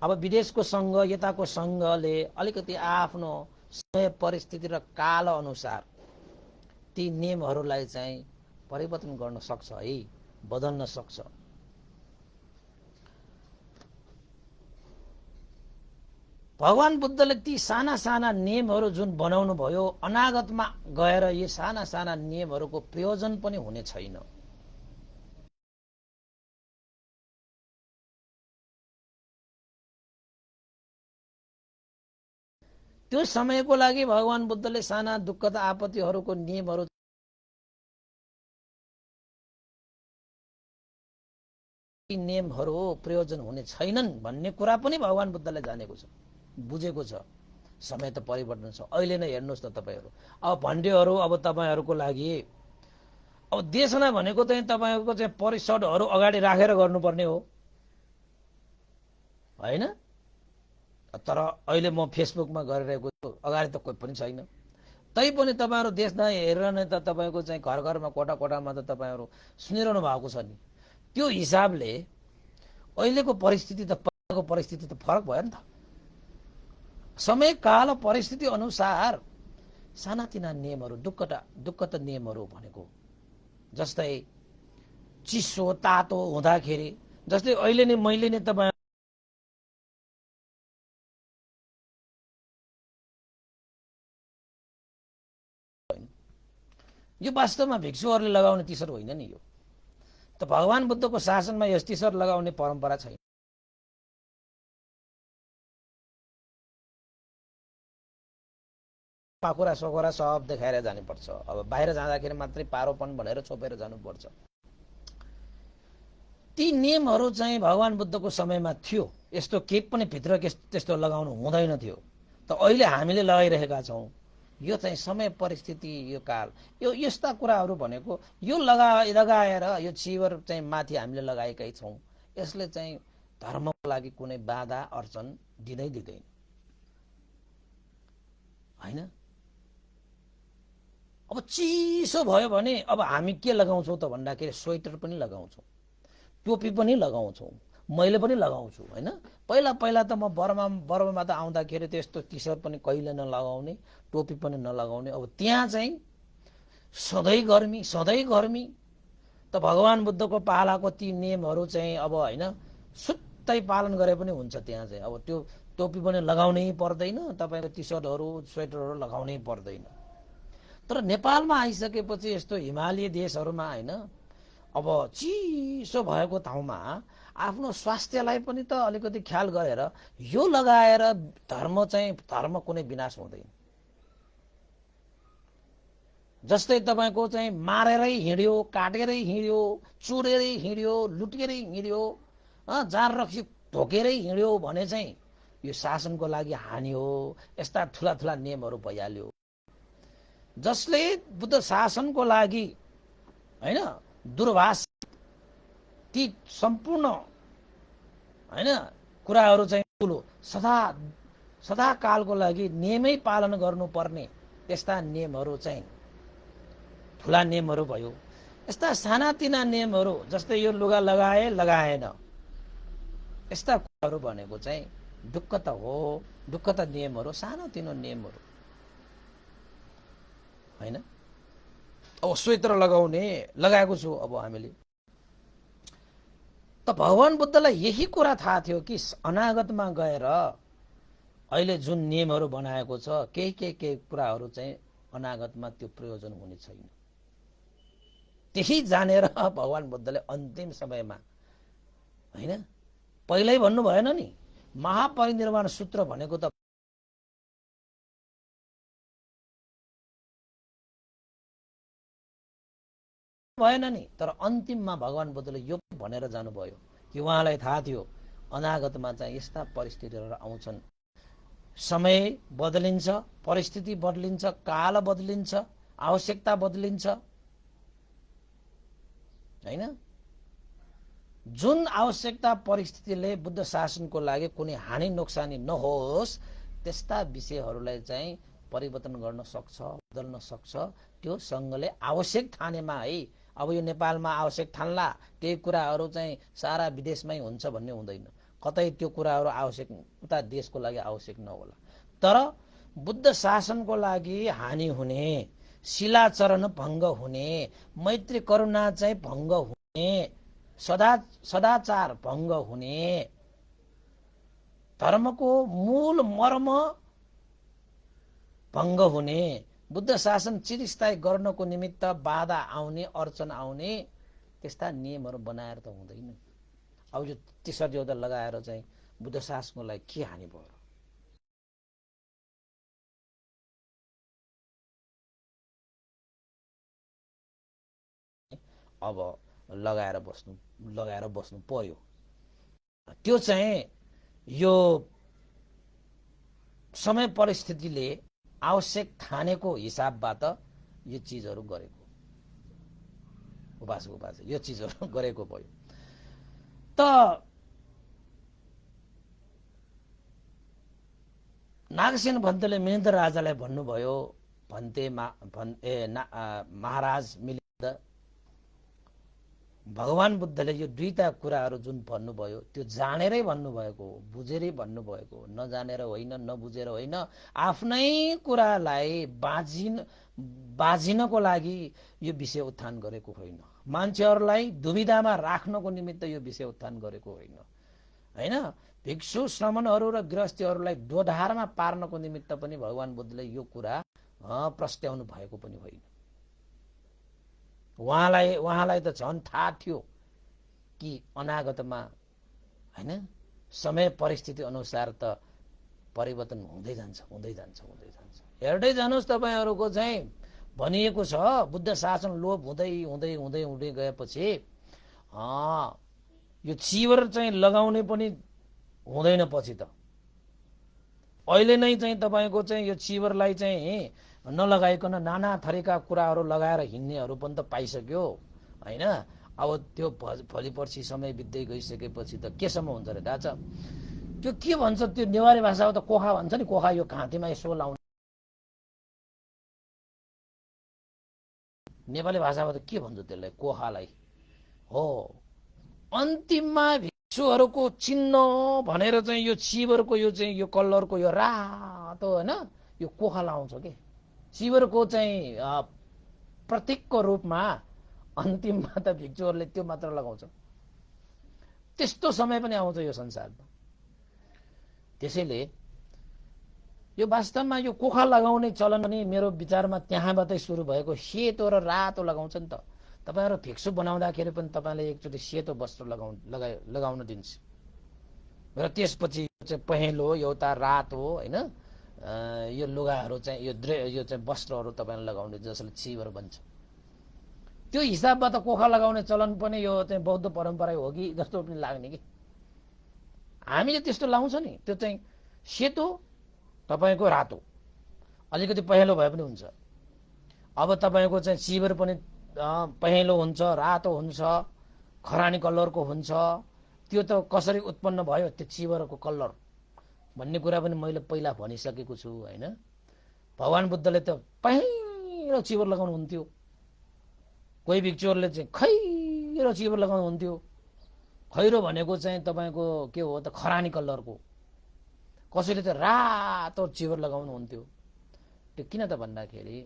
अब विदेशको सङ्घ, यताको सङ्घले अलिकति आफ्नो समय परिस्थिति र काल अनुसार ती नियमहरूलाई चाहिँ परिवर्तन गर्न सक्छ है, बदल्न सक्छ। भगवान बुद्धले ती साना साना नियमहरू जुन बनाउनु भयो, अनागतमा गएर यी साना साना नियमहरूको प्रयोजन पनि हुने छैन। त्यो समयको लागि भगवान बुद्धले साना दुःखद आपत्तिहरूको नियमहरू प्रयोजन हुने छैनन् भन्ने कुरा पनि भगवान बुद्धले जानेको छ, बुझेको छ। समय त परिवर्तन छ। अहिले नै हेर्नुहोस् न तपाईहरू, अब भन्डेहरू, अब तपाईहरूको लागि अब देशना भनेको चाहिँ तपाईको चाहिँ परिषदहरू अगाडि राखेर गर्नुपर्ने हो, हैन? तर अहिले म फेसबुकमा गरिरहेको छु, अगाडि त कोही पनि छैन। तैपनि तपाईँहरू देश नै हेरेर नै त तपाईँको चाहिँ घर घरमा कोठा कोठामा त तपाईँहरू सुनिरहनु भएको छ नि। त्यो हिसाबले अहिलेको परिस्थिति त पहिलाको परिस्थिति त फरक भयो नि त। समय काल परिस्थिति अनुसार सानातिना नियमहरू दुःखद नियमहरू भनेको, जस्तै चिसो तातो हुँदाखेरि, जस्तै अहिले नै मैले नै तपाईँ यो वास्तवमा भिक्षुहरूले लगाउने टी सर्ट होइन नि। यो त भगवान बुद्धको शासनमा यस टी सर्ट लगाउने परम्परा छैन। पाखुरा सखुरा सब देखाएर जानुपर्छ। अब बाहिर जाँदाखेरि मात्रै पारोपन भनेर छोपेर जानुपर्छ। ती नियमहरू चाहिँ भगवान बुद्धको समयमा थियो। यस्तो केही पनि भित्र त्यस्तो लगाउनु हुँदैन थियो। त अहिले हामीले लगाइरहेका छौँ। यो चाहिँ समय परिस्थिति, यो काल, यो यस्ता कुराहरू भनेको यो लगाएर यो चिवर चाहिँ माथि हामीले लगाएकै छौँ। यसले चाहिँ धर्मको लागि कुनै बाधा अर्चन दिँदैन होइन। अब चिसो भयो भने अब हामी के लगाउँछौँ त भन्दाखेरि स्वेटर पनि लगाउँछौँ, टोपी पनि लगाउँछौँ, मैले पनि लगाउँछु होइन। पहिला त म बर्मामा त आउँदाखेरि त्यस्तो टी सर्ट पनि कहिले नलगाउने, टोपी पनि नलगाउने। अब त्यहाँ चाहिँ सधैँ गर्मी त भगवान बुद्धको पालाको ती नियमहरू चाहिँ अब होइन सुत्तै पालन गरे पनि हुन्छ। त्यहाँ चाहिँ अब त्यो टोपी पनि लगाउनै पर्दैन, तपाईँको टी सर्टहरू स्वेटरहरू लगाउनै पर्दैन। तर नेपालमा आइसकेपछि यस्तो हिमाली देशहरूमा होइन, अब चिसो भएको ठाउँमा आफ्नो स्वास्थ्यलाई पनि त अलिकति ख्याल गरेर यो लगाएर धर्म कुनै विनाश हुँदैन। जस्तै तपाईँको चाहिँ मारेरै हिँड्यो, काटेरै हिँड्यो, चोरेरै हिँड्यो, लुटेरै हिँड्यो, जार रक्सी ढोकेरै हिँड्यो भने चाहिँ यो शासनको लागि हानि हो। यस्ता ठुला नियमहरू भइहाल्यो जसले बुद्ध शासनको लागि होइन दूरभाष ती सम्पूर्ण होइन कुराहरू चाहिँ ठुलो सदा कालको लागि नियमै पालन गर्नुपर्ने त्यस्ता नियमहरू चाहिँ ठुला नियमहरू भयो। यस्ता सानातिना नियमहरू जस्तै यो लुगा लगाएन, यस्ता कुराहरू भनेको चाहिँ दुःख त हो। दुःख त नियमहरू, सानोतिनो नियमहरू होइन। अब स्वेटर लगाएको छु अब हामीले त भगवान बुद्धलाई यही कुरा थाहा थियो कि अनागतमा गएर अहिले जुन नियमहरू बनाएको छ केही कुराहरू चाहिँ अनागतमा त्यो प्रयोजन हुने छैन। त्यही जानेर भगवान बुद्धले अन्तिम समयमा होइन पहिल्यै भन्नु भएन नि, महापरिनिर्वाण सूत्र भनेको त भएन नि। तर अन्तिममा भगवान बुद्धले यो भनेर जानुभयो कि उहाँलाई थाहा थियो अनागतमा चाहिँ यस्ता परिस्थितिहरू आउँछन्। समय बदलिन्छ, परिस्थिति बदलिन्छ, काल बदलिन्छ, आवश्यकता बदलिन्छ होइन। जुन आवश्यकता परिस्थितिले बुद्ध शासनको लागि कुनै हानि नोक्सानी नहोस् त्यस्ता विषयहरूलाई चाहिँ परिवर्तन गर्न सक्छ, बदल्न सक्छ। त्यो सङ्घले आवश्यक ठानेमा है। अब यो नेपालमा आवश्यक ठान्ला त्यही कुराहरू चाहिँ सारा विदेशमै हुन्छ भन्ने हुँदैन। कतै त्यो कुराहरू आवश्यक उता देशको लागि आवश्यक नहोला। तर बुद्ध शासनको लागि हानि हुने, शिलाचरण भङ्ग हुने, मैत्री करुणा चाहिँ भङ्ग हुने, सदाचार भङ्ग हुने, धर्मको मूल मर्म भङ्ग हुने, बुद्ध शासन चिरस्थायी गर्नको निमित्त बाधा आउने, अर्चन आउने त्यस्ता नियमहरू बनाएर त हुँदैन। अब यो टी सर्ट एउटा लगाएर चाहिँ बुद्ध शासनको लागि के हानि भयो? अब लगाएर बस्नु पर्यो। त्यो चाहिँ यो समय परिस्थितिले आवश्यक ठानेको हिसाबबाट यो चिजहरू गरेको, उपास यो चिजहरू गरेको भयो। त नागसेन भन्तेले मिलिन्द राजालाई भन्नुभयो, महाराज मिलिन्द, भगवान बुद्धले यो दुईटा कुराहरू जुन भन्नुभयो त्यो जानेरै भन्नुभएको हो, बुझेरै भन्नुभएको हो, नजानेर होइन, नबुझेर होइन, आफ्नै कुरालाई बाजिनको लागि यो विषय उत्थान गरेको होइन, मान्छेहरूलाई दुविधामा राख्नको निमित्त यो विषय उत्थान गरेको होइन, हैन। भिक्षु श्रमणहरू र गृहस्थीहरूलाई दोधारमा पार्नको निमित्त पनि भगवान बुद्धले यो कुरा प्रस्ट्याउनु भएको पनि होइन। उहाँलाई त झन् थाहा थियो कि अनागतमा हैन समय परिस्थिति अनुसार त परिवर्तन हुँदै जान्छ। हेर्दै जानुहोस्, तपाईहरूको चाहिँ भनिएको छ बुद्ध शासन लोप हुँदै हुँदै हुँदै हुँदै गएपछि यो चिवर चाहिँ लगाउने पनि हुँदैन पछि त। अहिले नै चाहिँ तपाईको चाहिँ यो चिवरलाई चाहिँ नलगाइकन नाना थरीका कुराहरू लगाएर हिँड्नेहरू पनि त पाइसक्यो, हैन। अब त्यो भोलि पर्सि समय बित्दै गइसकेपछि त केसम्म हुन्छ रे थाहा छ? त्यो के भन्छ, त्यो नेवारी भाषामा त कोखा भन्छ नि, कोखा यो घाँटीमा यसो लाउने। नेपाली भाषामा त के भन्छ त्यसलाई? कोखालाई हो। अन्तिममा भिक्षुहरूको चिन्ह भनेर चाहिँ यो चिवरको यो चाहिँ यो कलरको यो रातो हैन यो कोखा लाउँछ के। चिवरको चाहिँ प्रतीकको रूपमा अन्तिममा त भिक्षुहरूले त्यो मात्र लगाउँछ। त्यस्तो समय पनि आउँछ यो संसारमा। त्यसैले यो वास्तवमा यो कोखा लगाउने चलन पनि मेरो विचारमा त्यहाँबाटै सुरु भएको। सेतो र रातो लगाउँछ नि त। तपाईहरु भिक्षु बनाउँदाखेरि पनि तपाईले एकचोटि सेतो वस्त्र लगाउन दिन्छ र त्यसपछि चाहिँ पहेँलो एउटा रातो हैन यो लुगाहरू चाहिँ यो चाहिँ वस्त्रहरू तपाईले लगाउने जसले चिवर बन्छ। त्यो हिसाबबाट कोखा लगाउने चलन पनि यो चाहिँ बौद्ध परम्परा हो कि जस्तो पनि लाग्ने कि। हामीले त्यस्तो लाउँछ नि, त्यो चाहिँ सेतो तपाईको रातो अलिकति पहेँलो भए पनि हुन्छ। अब तपाईको चाहिँ चिवर पनि पहेँलो हुन्छ, रातो हुन्छ, खरानी कलरको हुन्छ। त्यो त कसरी उत्पन्न भयो त्यो चिवरको कलर भन्ने कुरा पनि मैले पहिला भनिसकेको छु हैन। भगवान बुद्धले त पहेँलो चिवर लगाउनु हुन्थ्यो, कोही भिक्षुहरूले चाहिँ खैरो चिवर लगाउनु हुन्थ्यो। खैरो भनेको चाहिँ तपाईको के हो त खरानी कलरको, कसैले त रातो चिवर लगाउनु हुन्थ्यो। त्यो किन त भन्दाखेरि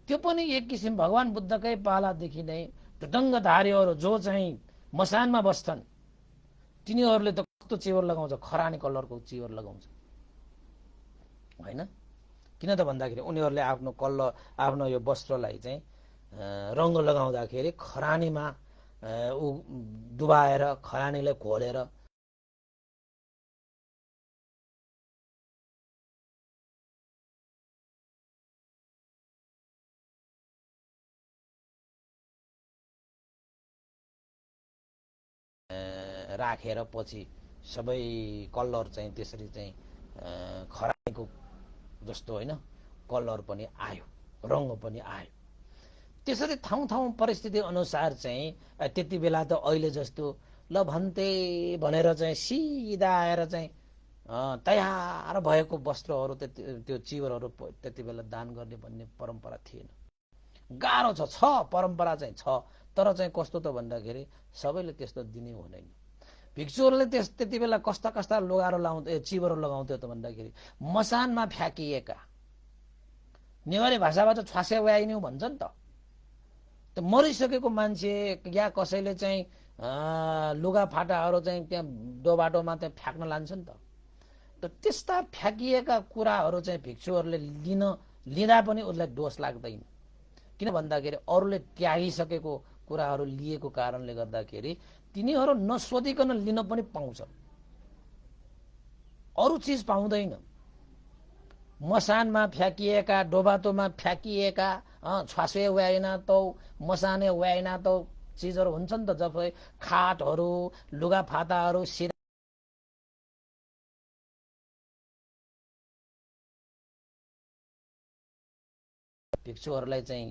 त्यो पनि एक किसिम भगवान बुद्धकै पालादेखि नै ढुङ्गाधारीहरू जो चाहिँ मसानमा बस्छन् तिनीहरूले त कस्तो चिवर लगाउँछ, खरानी कलरको चिवर लगाउँछ हैन। किन त भन्दाखेरि उनीहरूले आफ्नो यो वस्त्रलाई चाहिँ रंग लगाउँदाखेरि खरानीमा डुबाएर खरानीलाई घोलेर राखेर पछि सबै कलर चाहिँ त्यसरी चाहिँ खरानीको जस्तो हैन कलर पनि आयो, रंग पनि आयो। त्यसरी ठाउँ परिस्थिति अनुसार चाहिँ त्यति बेला त अहिले जस्तो ल भन्ते भनेर चाहिँ सिधा आएर चाहिँ तयार भएको वस्त्रहरू त्यो चिवरहरू त्यति बेला दान गर्ने भन्ने परम्परा थिएन। गाह्रो छ परम्परा चाहिँ छ, तर चाहिँ कस्तो त भन्दाखेरि सबैले त्यस्तो दिने हुँदैन। भिक्षुहरूले त्यति बेला कस्ता लुगाहरू चिवरहरू लगाउँथ्यो त भन्दाखेरि मसानमा फ्याकिएका, नेवारी भाषाबाट छ्वासे व्याइन्यू भन्छ नि त मरिसकेको मान्छे या कसैले चाहिँ लुगा फाटाहरू चाहिँ त्यहाँ डोबाटोमा त्यहाँ फ्याक्न लान्छ नि त त्यस्ता फ्याकिएका कुराहरू चाहिँ भिक्षुहरूले लिँदा पनि उसलाई दोष लाग्दैन। किन भन्दाखेरि अरूले त्यागिसकेको कुराहरू लिएको कारणले गर्दाखेरि तिनीहरू नसोधिकन लिन पनि पाउँछ, अरू चीज पाउँदैन। मसानमा फ्याकिएका, डोबाटोमा फ्याकिएका, छ्वासे व्याइना तौ मसाने व्याइना तौ चीजहरू हुन्छ नि त। जब खाटहरू, लुगाफाटाहरू, भिक्षुहरूलाई चाहिँ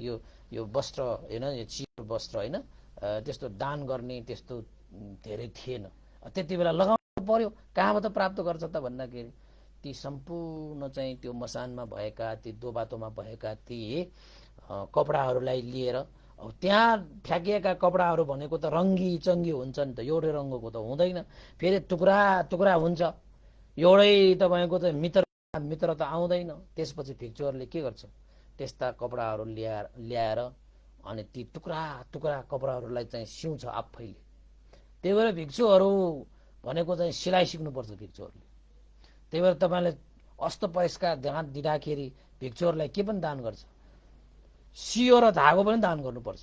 यो वस्त्र हैन, यो चिवर वस्त्र हैन त्यस्तो दान गर्ने त्यस्तो धेरै थिएन। त्यति बेला लगाउनु पर्यो, कहाँबाट प्राप्त गर्छ त भन्दाखेरि ती सम्पूर्ण चाहिँ त्यो मसानमा भएका ती दोबातोमा भएका ती कपडाहरूलाई लिएर अब त्यहाँ फ्याँकिएका कपडाहरू भनेको त रङ्गी चङ्गी हुन्छ नि त, एउटै रङ्गको त हुँदैन, फेरि टुक्रा टुक्रा हुन्छ, एउटै तपाईँको त मित्र त आउँदैन। त्यसपछि भिक्षुहरूले के गर्छ, त्यस्ता कपडाहरू ल्याएर अनि ती टुक्रा टुक्रा कपडाहरूलाई चाहिँ सिउँछ आफैले। त्यही भएर भिक्षुहरू भनेको चाहिँ सिलाइ सिक्नुपर्छ भिक्षुहरूले। त्यही भएर तपाईँले अस्त परिष्कार ध्यान दिँदाखेरि भिक्षुहरूलाई के पनि दान गर्छ, सियो र धागो पनि दान गर्नुपर्छ।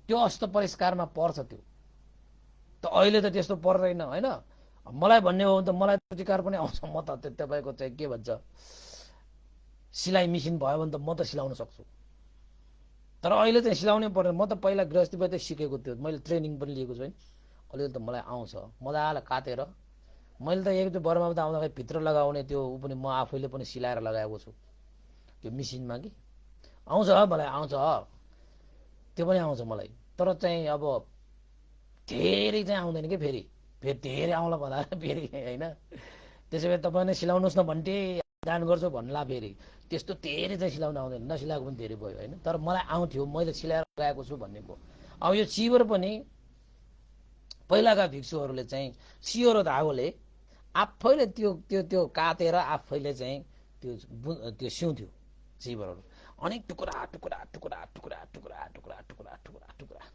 त्यो अस्त परिष्कारमा पर्छ त्यो त। अहिले त त्यस्तो पर्दैन होइन। मलाई भन्ने हो भने त मलाई प्रतिकार पनि आउँछ, म त तपाईँको चाहिँ के भन्छ सिलाइ मेसिन भयो भने त म त सिलाउन सक्छु। तर अहिले चाहिँ सिलाउनै पर्दैन। म त पहिला गृहस्थीबाट सिकेको थियो, मैले ट्रेनिङ पनि लिएको छु है। अलिअलि त मलाई आउँछ मजाले काटेर। मैले त एक बर्माबाट आउँदाखेरि भित्र लगाउने त्यो ऊ पनि म आफैले पनि सिलाएर लगाएको छु त्यो मेसिनमा कि। आउँछ मलाई, आउँछ त्यो पनि आउँछ मलाई। तर चाहिँ अब धेरै चाहिँ आउँदैन कि, फेरि धेरै आउँला भन्दा फेरि होइन। त्यसो भए तपाईँले सिलाउनुहोस् न भन्थे दान गर्छु भन्ला, फेरि त्यस्तो धेरै चाहिँ सिलाउन आउँदैन, नसिलाएको पनि धेरै भयो होइन। तर मलाई आउँथ्यो, मैले सिलाएर लगाएको छु भन्नेको। अब यो चिवर पनि पहिलाका भिक्षुहरूले चाहिँ सियो र धागोले आफैले त्यो त्यो त्यो काटेर आफैले चाहिँ त्यो सिउँथ्यो चिवरहरू। अनि टुक्रा टुक्रा टुक्रा टुक्रा टुक्रा टुक्रा टुक्रा टुक्रा टुक्रा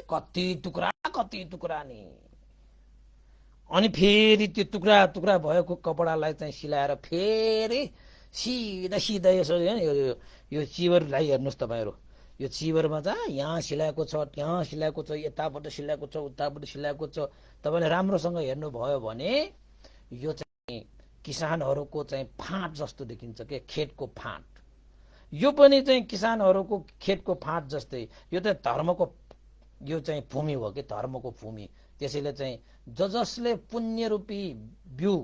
कति टुक्रा नि। अनि फेरि त्यो टुक्रा टुक्रा भएको कपडालाई चाहिँ सिलाएर फेरि सिधा सिधा यसो यो चिवरलाई हेर्नुहोस् तपाईँहरू। यो चिवरमा चाहिँ यहाँ सिलाएको छ, त्यहाँ सिलाएको छ, यताबाट सिलाएको छ, उताबाट सिलाएको छ। तपाईँले राम्रोसँग हेर्नुभयो भने यो चाहिँ किसानहरूको चाहिँ फाँट जस्तो देखिन्छ के, खेतको फाँट। यो पनि चाहिँ किसानहरूको खेतको फाँट जस्तै। यो त धर्मको यो चाहिँ भूमि हो कि, धर्मको भूमि। त्यसैले चाहिँ जसले पुण्य रूपी बिउ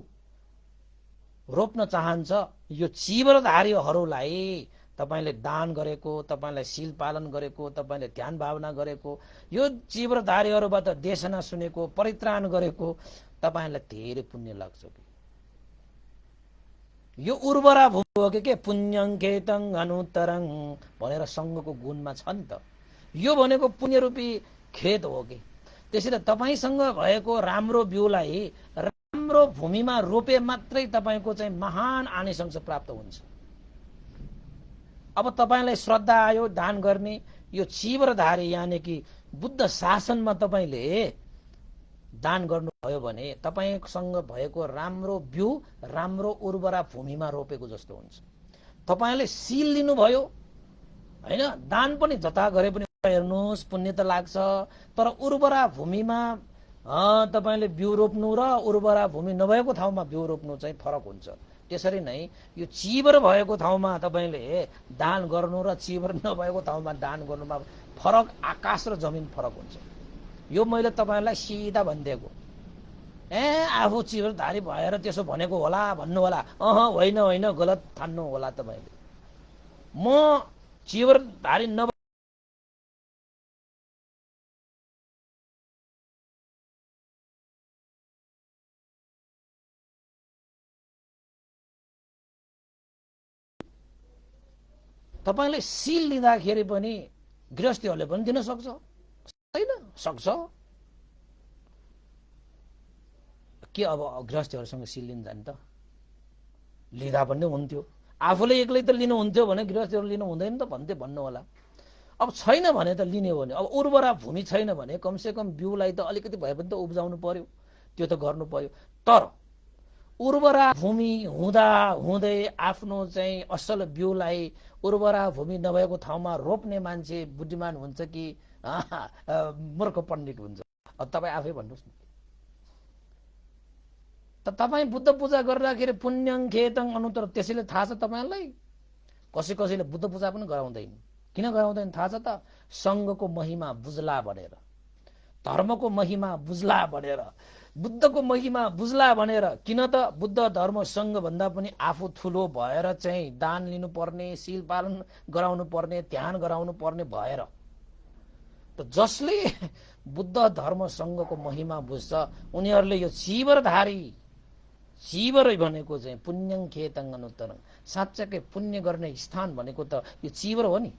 रोप्न चाहन्छ यो चिवरधारीहरूलाई तपाईले दान गरेको, तपाईलाई शील पालन गरेको, तपाईले ध्यान भावना गरेको, यो चिवरधारीहरूबाट देशना सुनेको, परित्राण गरेको तपाईलाई धेरै पुण्य लाग्छ कि। यो उर्वरा भूमि हो के पुण्यं खेतं अनुत्तरं भनेर संघको गुणमा छ नि त। यो भनेको पुण्य रूपी खेत हो कि। त्यसैले तपाईसँग भएको राम्रो बिउलाई राम्रो भूमिमा रोपे मात्रै तपाईको चाहिँ महान आनिसंस प्राप्त हुन्छ। अब तपाईलाई श्रद्धा आयो दान गर्ने, यो चिवरधारी यानी कि बुद्ध शासनमा तपाईले दान गर्नुभयो भने तपाईसँग भएको राम्रो बिउ राम्रो उर्वरा भूमिमा रोपेको जस्तो हुन्छ। तपाईले शील लिनुभयो हैन, दान पनि जता गरे पनि हेर्नुहोस् पुण्य त लाग्छ, तर उर्वरा भूमिमा तपाईले बिउ रोप्नु र उर्वरा भूमि नभएको ठाउँमा बिउ रोप्नु चाहिँ फरक हुन्छ। त्यसरी नै यो चिवर भएको ठाउँमा तपाईले दान गर्नु र चिवर नभएको ठाउँमा दान गर्नुमा फरक आकाश र जमिन फरक हुन्छ। यो मैले तपाईलाई सिधा भनिदिएको। आफू चिवरधारी भएर त्यसो भनेको होला भन्नु होला, होइन होइन, गलत ठान्नु होला तपाईले। म चिवरधारी न तपाईले शील लिँदाखेरि पनि गृहस्थीहरूले पनि दिन सक्छ, हैन सक्छ के। अब गृहस्थीहरूसँग शील लिन जाने त लिँदा पनि हुन्थ्यो, आफूले एक्लै त लिनु हुन्थ्यो भने गृहस्थीहरू लिनु हुँदैन त भन्नु होला। अब छैन भने त लिने हो नि। अब उर्वरा भूमि छैन भने कमसेकम बिउलाई त अलिकति भए पनि त उब्जाउनु पर्यो, त्यो त गर्नु पर्यो। तर उर्वरा भूमि हुँदा हुँदै आफ्नो चाहिँ असल बिउलाई उर्वरा भूमि नभएको ठाउँमा रोप्ने मान्छे बुद्धिमान हुन्छ कि मूर्ख पण्डित हुन्छ? अब तपाईँ आफै भन्नुहोस् न। त तपाईँ बुद्ध पूजा गर्दाखेरि पुण्यं खेतं अनुत्तर त्यसैले थाहा छ तपाईलाई। कसैले बुद्ध पूजा पनि गराउँदैन। किन गराउँदैन थाहा छ त? संघको महिमा बुझ्ला भनेर, धर्मको महिमा बुझ्ला भनेर, बुद्धको महिमा बुझ्ला भनेर। किन त? बुद्ध धर्म संघ भन्दा पनि आफू ठुलो भएर चाहिँ दान लिनुपर्ने, शील पालन गराउनु पर्ने, ध्यान गराउनु पर्ने भएर। त जसले बुद्ध धर्म संघको महिमा बुझ्छ उनीहरूले यो चिवरधारी चिबरै भनेको चाहिँ पुण्यं खेतङ अनुत्तरङ, साँच्चै पुण्य गर्ने स्थान भनेको त यो चिबर हो नि।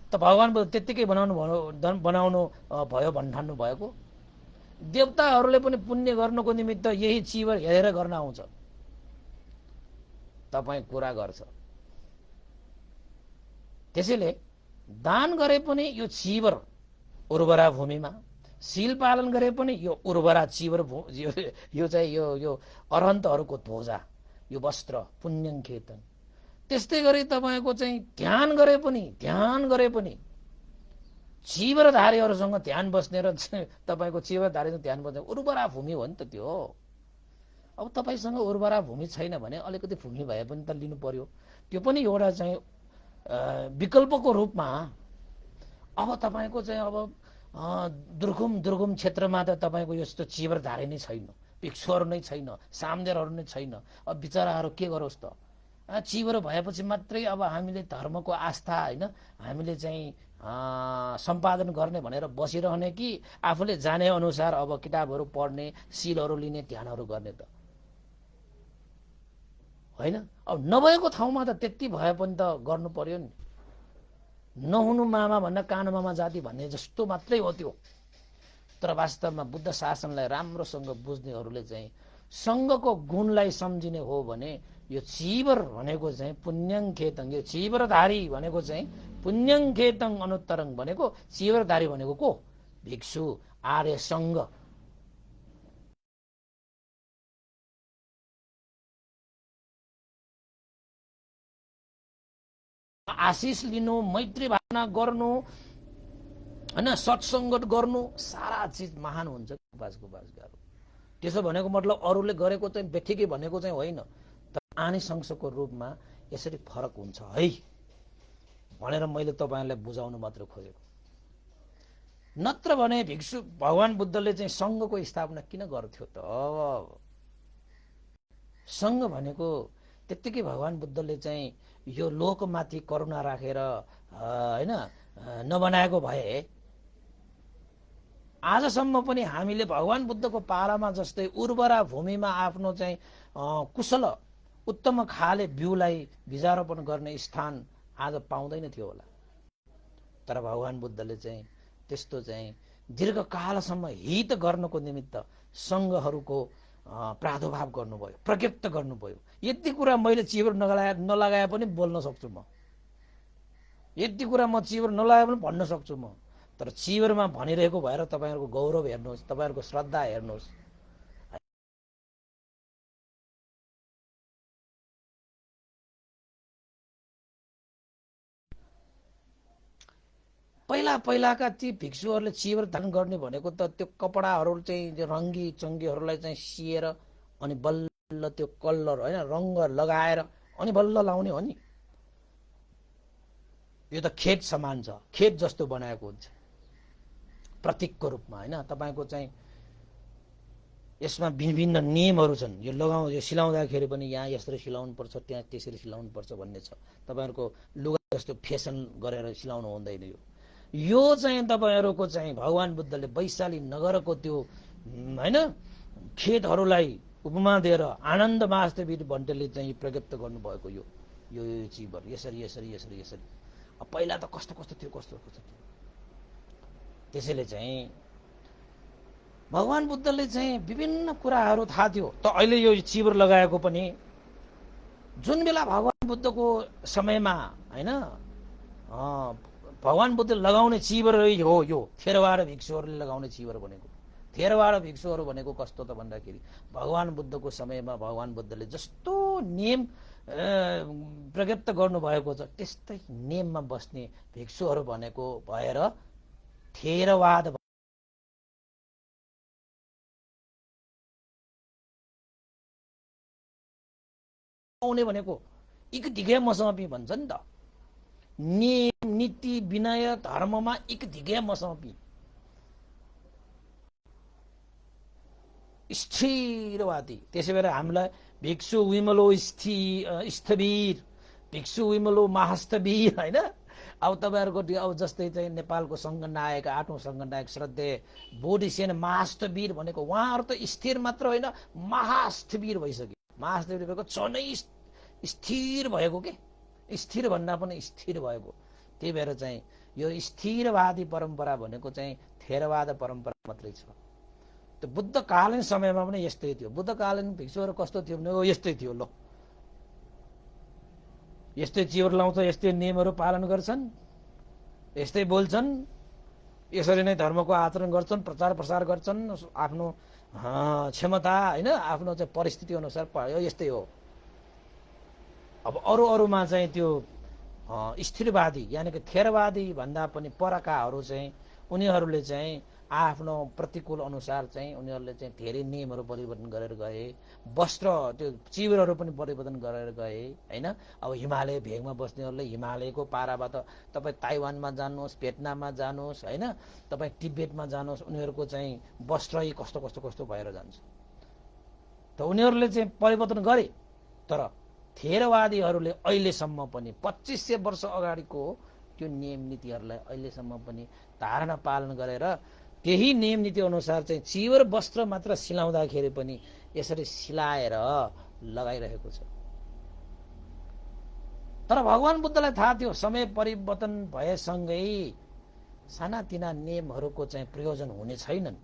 त भगवान त्यत्तिकै बनाउनु भयो भन्ठान्नु भएको। देवताहरूले पनि पुण्य गर्नको निमित्त यही चिबर हेरेर गर्न आउँछ। तपाईँ कुरा गर्छ। त्यसैले दान गरे पनि यो चिबर उर्वरा भूमिमा, शील पालन गरे पनि यो उर्वरा चिबर यो चाहिँ यो अरहन्तहरूको ध्वजा, यो वस्त्र पुण्यं खेतन। त्यस्तै गरी तपाईँको चाहिँ ध्यान गरे पनि चिबरधारीहरूसँग ध्यान बस्ने र तपाईँको चिबरधारीसँग ध्यान बस्ने उर्वरा भूमि हो नि त त्यो। अब तपाईँसँग उर्वरा भूमि छैन भने अलिकति भूमि भए पनि त लिनु पर्यो। त्यो पनि एउटा चाहिँ विकल्पको रूपमा। अब तपाईँको चाहिँ अब दुर्गम क्षेत्रमा त तपाईँको यस्तो चिबरधारी नै छैन, भिक्षुहरू नै छैन, सामदेरहरू नै छैन। अब बिचराहरू के गरोस् त? चिबर भएपछि मात्रै अब हामीले धर्मको आस्था होइन हामीले चाहिँ सम्पादन गर्ने भनेर बसिरहने कि आफूले जाने अनुसार अब किताबहरू पढ्ने, शीलहरू लिने, ध्यानहरू गर्ने त होइन। अब नभएको ठाउँमा त त्यति भए पनि त गर्नु पर्यो नि। नहुनु मामा भन्न कान मामा जाति भन्ने जस्तो मात्रै हो त्यो। तर वास्तवमा बुद्ध शासनलाई राम्रोसँग बुझ्नेहरूले चाहिँ सङ्घको गुणलाई सम्झिने हो भने यो चिबर भनेको चाहिँ पुण्यं खेतङ, यो चिबरधारी भनेको चाहिँ पुण्यं खेतङ अनुत्तरङ भनेको चिबरधारी भनेको को? भिक्षु, आर्य सङ्घ। आशिष लिनु, मैत्री भावना गर्नु होइन, सत्सङ्गत गर्नु, सारा चिज महान हुन्छ उपासको गाह्रो। त्यसो भनेको मतलब अरूले गरेको चाहिँ बेठिकै भनेको चाहिँ होइन, तर आनिशंसको रूपमा यसरी फरक हुन्छ है भनेर मैले तपाईँलाई बुझाउनु मात्र खोजेको। नत्र भने भिक्षु भगवान बुद्धले चाहिँ सङ्घको स्थापना किन गर्थ्यो त? सङ्घ भनेको त्यत्तिकै भगवान बुद्धले चाहिँ यो लोकमाथि करुणा राखेर होइन नबनाएको भए आजसम्म पनि हामीले भगवान बुद्धको पालामा जस्तै उर्वरा भूमिमा आफ्नो चाहिँ कुशल उत्तम खाले बिउलाई बिजारोपण गर्ने स्थान आज पाउँदैन थियो होला। तर भगवान बुद्धले चाहिँ त्यस्तो चाहिँ दीर्घकालसम्म हित गर्नको निमित्त सङ्घहरूको प्रादुर्भाव गर्नुभयो, प्रज्ञप्त गर्नुभयो। यति कुरा मैले चिबर नलगाए पनि बोल्न सक्छु म, यति कुरा म चिबर नलगाए पनि भन्न सक्छु म। तर चिबरमा भनिरहेको भएर तपाईँहरूको गौरव हेर्नुहोस्, तपाईँहरूको श्रद्धा हेर्नुहोस्। पहिलाका ती भिक्षुहरूले चिबर धारण गर्ने भनेको त त्यो कपडाहरू चाहिँ रङ्गी चङ्गीहरूलाई चाहिँ सिएर अनि बल्ल त्यो कलर होइन रङ्ग लगाएर अनि बल्ल लाउने हो नि। यो त खेत समान छ, खेत जस्तो बनाएको हुन्छ प्रतीकको रूपमा होइन। तपाईँको चाहिँ यसमा विभिन्न नियमहरू छन्। यो यो सिलाउँदाखेरि पनि यहाँ यसरी सिलाउनु पर्छ, त्यहाँ त्यसरी सिलाउनु पर्छ भन्ने छ। तपाईँहरूको लुगा जस्तो फेसन गरेर सिलाउनु हुँदैन। यो चाहिँ तपाईँहरूको चाहिँ भगवान बुद्धले वैशाली नगरको त्यो होइन खेतहरूलाई उपमा दिएर आनन्द वास्तविक भन्टेले चाहिँ प्रज्ञप्त गर्नुभएको यो यो चिबर यसरी यसरी यसरी यसरी। पहिला त कस्तो कस्तो थियो, कस्तो कस्तो थियो। त्यसैले चाहिँ भगवान बुद्धले चाहिँ विभिन्न कुराहरू थाहा थियो। त अहिले यो चिबर लगाएको पनि जुन बेला भगवान बुद्धको समयमा होइन भगवान बुद्ध लगाउने चिबर हो यो थेरवाड भिक्षुहरूले लगाउने चिबर भनेको। थेरवाड भिक्षुहरू भनेको कस्तो त भन्दाखेरि भगवान बुद्धको समयमा भगवान बुद्धले जस्तो नियम प्रज्ञप्त गर्नुभएको छ त्यस्तै नियममा बस्ने भिक्षुहरू भनेको भएर थेरवाद आउने भनेको इक ढिगे मसमपी भन्छ नि त। नियम नीति विनय धर्ममा इक ढिगे मसमपी स्थिरवादी। त्यसै भएर हामीलाई भिक्षु विमलो स्थवीर, भिक्षु विमलो महास्थवीर होइन अब तपाईँहरूको अब जस्तै चाहिँ नेपालको सङ्घनायक 8औं सङ्घनायक श्रद्धेय बोधिसेन महास्थवीर भनेको उहाँहरू त स्थिर मात्र होइन महास्थवीर भइसक्यो। महास्थवीर भएको झनै स्थिर भएको के, स्थिर भन्दा पनि स्थिर भएको। त्यही भएर चाहिँ यो स्थिरवादी परम्परा भनेको चाहिँ थेरवाद परम्परा मात्रै छ। त्यो बुद्धकालीन समयमा पनि यस्तै थियो। बुद्धकालीन भिक्षुहरू कस्तो थियो भने यस्तै थियो। ल यस्तै चिवर लाउँछ, यस्तै नियमहरू पालन गर्छन्, यस्तै बोल्छन्, यसरी नै धर्मको आचरण गर्छन्, प्रचार प्रसार गर्छन्, आफ्नो क्षमता होइन आफ्नो चाहिँ परिस्थिति अनुसार यस्तै हो। अब अरूमा चाहिँ त्यो स्थिरवादी यानि कि थेरवादी भन्दा पनि परकाहरू चाहिँ उनीहरूले चाहिँ आफ्नो प्रतिकूल अनुसार चाहिँ उनीहरूले चाहिँ धेरै नियमहरू परिवर्तन गरेर गए। वस्त्र त्यो चिवरहरू पनि परिवर्तन गरेर गए होइन। अब हिमालय भेगमा बस्नेहरूले हिमालयको पाराबाट तपाईँ ताइवानमा जानुहोस्, भियतनाममा जानुहोस् होइन, तपाईँ तिब्बतमा जानुहोस्, उनीहरूको चाहिँ वस्त्रै कस्तो कस्तो कस्तो भएर जान्छ। त उनीहरूले चाहिँ परिवर्तन गरे। तर थेरवादीहरूले अहिलेसम्म पनि 2500 वर्ष अगाडिको त्यो नियम नीतिहरूलाई अहिलेसम्म पनि धारणा पालन गरेर त्यही नियम नीति अनुसार चाहिँ चिवर वस्त्र मात्र सिलाउँदाखेरि पनि यसरी सिलाएर लगाइरहेको छ। तर भगवान बुद्धलाई थाहा थियो समय परिवर्तन भएसँगै सानातिना नियमहरूको चाहिँ प्रयोजन हुने छैनन्।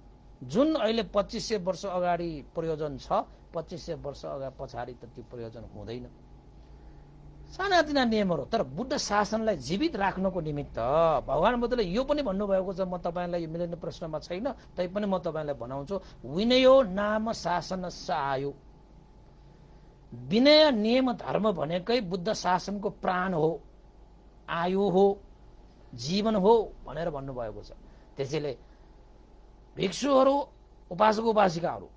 जुन अहिले 2500 वर्ष अगाडि प्रयोजन छ, 2500 वर्ष अगाडि पछाडि त त्यो प्रयोजन हुँदैन। सानातिना नियमहरू। तर बुद्ध शासनलाई जीवित राख्नको निमित्त भगवान बुद्धले यो पनि भन्नुभएको छ। म तपाईँलाई यो मिलेन प्रश्नमा छैन, तैपनि म तपाईँलाई भनाउँछु, विनयो नाम शासन आयु। विनय नियम धर्म भनेकै बुद्ध शासनको प्राण हो, आयु हो, जीवन हो भनेर भन्नुभएको छ। त्यसैले भिक्षुहरू, उपासक उपासिकाहरू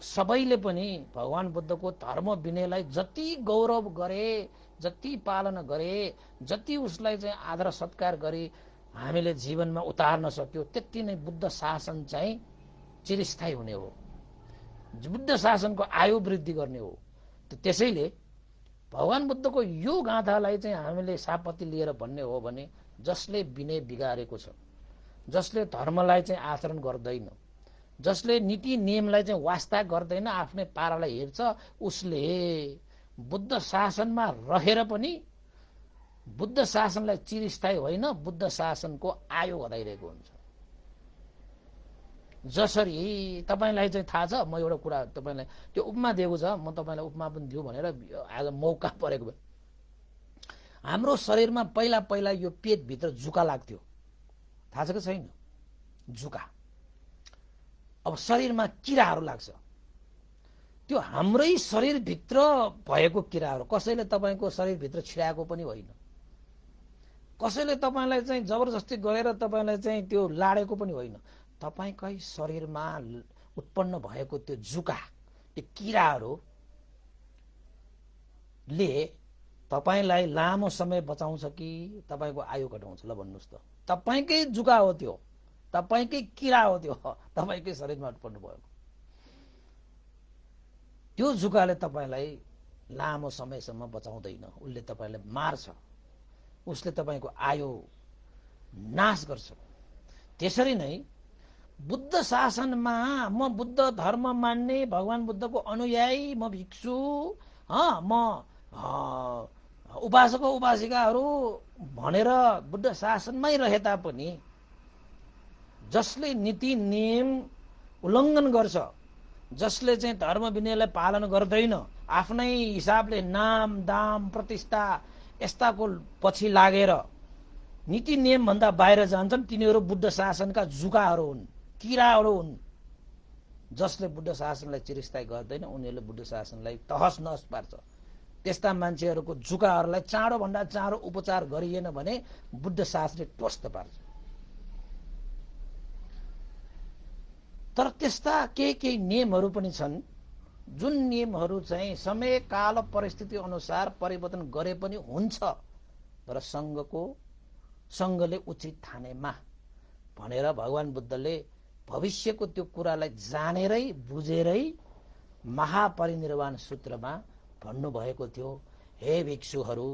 सबैले पनि भगवान बुद्धको धर्म विनयलाई जति गौरव गरे, जति पालन गरे, जति उसलाई चाहिँ आदर सत्कार गरी हामीले जीवनमा उतार्न सक्यो, त्यति नै बुद्ध शासन चाहिँ चिरस्थायी हुने हो, बुद्ध शासनको आयु वृद्धि गर्ने हो। त्यसैले भगवान बुद्धको यो गाथालाई चाहिँ हामीले सापत्ति लिएर भन्ने हो भने जसले विनय बिगारेको छ, जसले धर्मलाई चाहिँ आचरण गर्दैन, जसले नीति नियमलाई चाहिँ वास्ता गर्दैन, आफ्नै पारालाई हेर्छ, उसले बुद्ध शासनमा रहेर पनि बुद्ध शासनलाई चिरस्थायी होइन, बुद्ध शासनको आयु घटाइरहेको हुन्छ। जसरी तपाईलाई चाहिँ थाहा छ, म एउटा कुरा तपाईलाई त्यो उपमा दिएको छ, म तपाईलाई उपमा पनि दिउ भनेर आज मौका परेको भए। हाम्रो शरीरमा पहिला पहिला यो पेटभित्र जुका लाग्थ्यो, थाहा छ कि छैन? जुका। अब शरीरमा किराहरू लाग्छ, त्यो हाम्रै शरीरभित्र भएको किराहरू। कसैले तपाईँको शरीरभित्र छिराएको पनि होइन, कसैले तपाईँलाई चाहिँ जबरजस्ती गरेर तपाईँलाई चाहिँ त्यो लाडेको पनि होइन। तपाईँकै शरीरमा उत्पन्न भएको त्यो जुका, त्यो किराहरूले तपाईँलाई लामो समय बचाउँछ कि तपाईँको आयु घटाउँछ? ल भन्नुहोस् त। तपाईँकै जुका हो त्यो, तपाईँकै किरा हो त्यो, तपाईँकै शरीरमा उत्पन्न भएको। त्यो जुकाले तपाईँलाई लामो समयसम्म बचाउँदैन, उसले तपाईँलाई मार्छ, उसले तपाईँको आयु नाश गर्छ। त्यसरी नै बुद्ध शासनमा म बुद्ध धर्म मान्ने, भगवान बुद्धको अनुयायी, म भिक्षु, म उपासक उपासिकाहरू भनेर बुद्ध शासनमै रहे तापनि जसले नीति नियम उल्लङ्घन गर्छ, जसले चाहिँ धर्म विनयलाई पालन गर्दैन, आफ्नै हिसाबले नाम दाम प्रतिष्ठा यस्ताको पछि लागेर नीति नियम भन्दा बाहिर जान्छन्, तिनीहरू बुद्ध शासनका जुकाहरू हुन्, किराहरू हुन्। जसले बुद्ध शासनलाई चिरस्थायी गर्दैन, उनीहरूले बुद्ध शासनलाई तहस नहस पार्छ। त्यस्ता मान्छेहरूको जुकाहरूलाई चाँडो भन्दा चाँडो उपचार गरिएन भने बुद्ध शासनले ध्वस्त पार्छ। तर त्यस्ता केही नियमहरू पनि छन्, जुन नियमहरू चाहिँ समय काल परिस्थिति अनुसार परिवर्तन गरे पनि हुन्छ, तर सङ्घले उचित ठानेमा भनेर भगवान बुद्धले भविष्यको त्यो कुरालाई जानेरै बुझेरै महापरिनिर्वाण सूत्रमा भन्नुभएको थियो। हे भिक्षुहरू,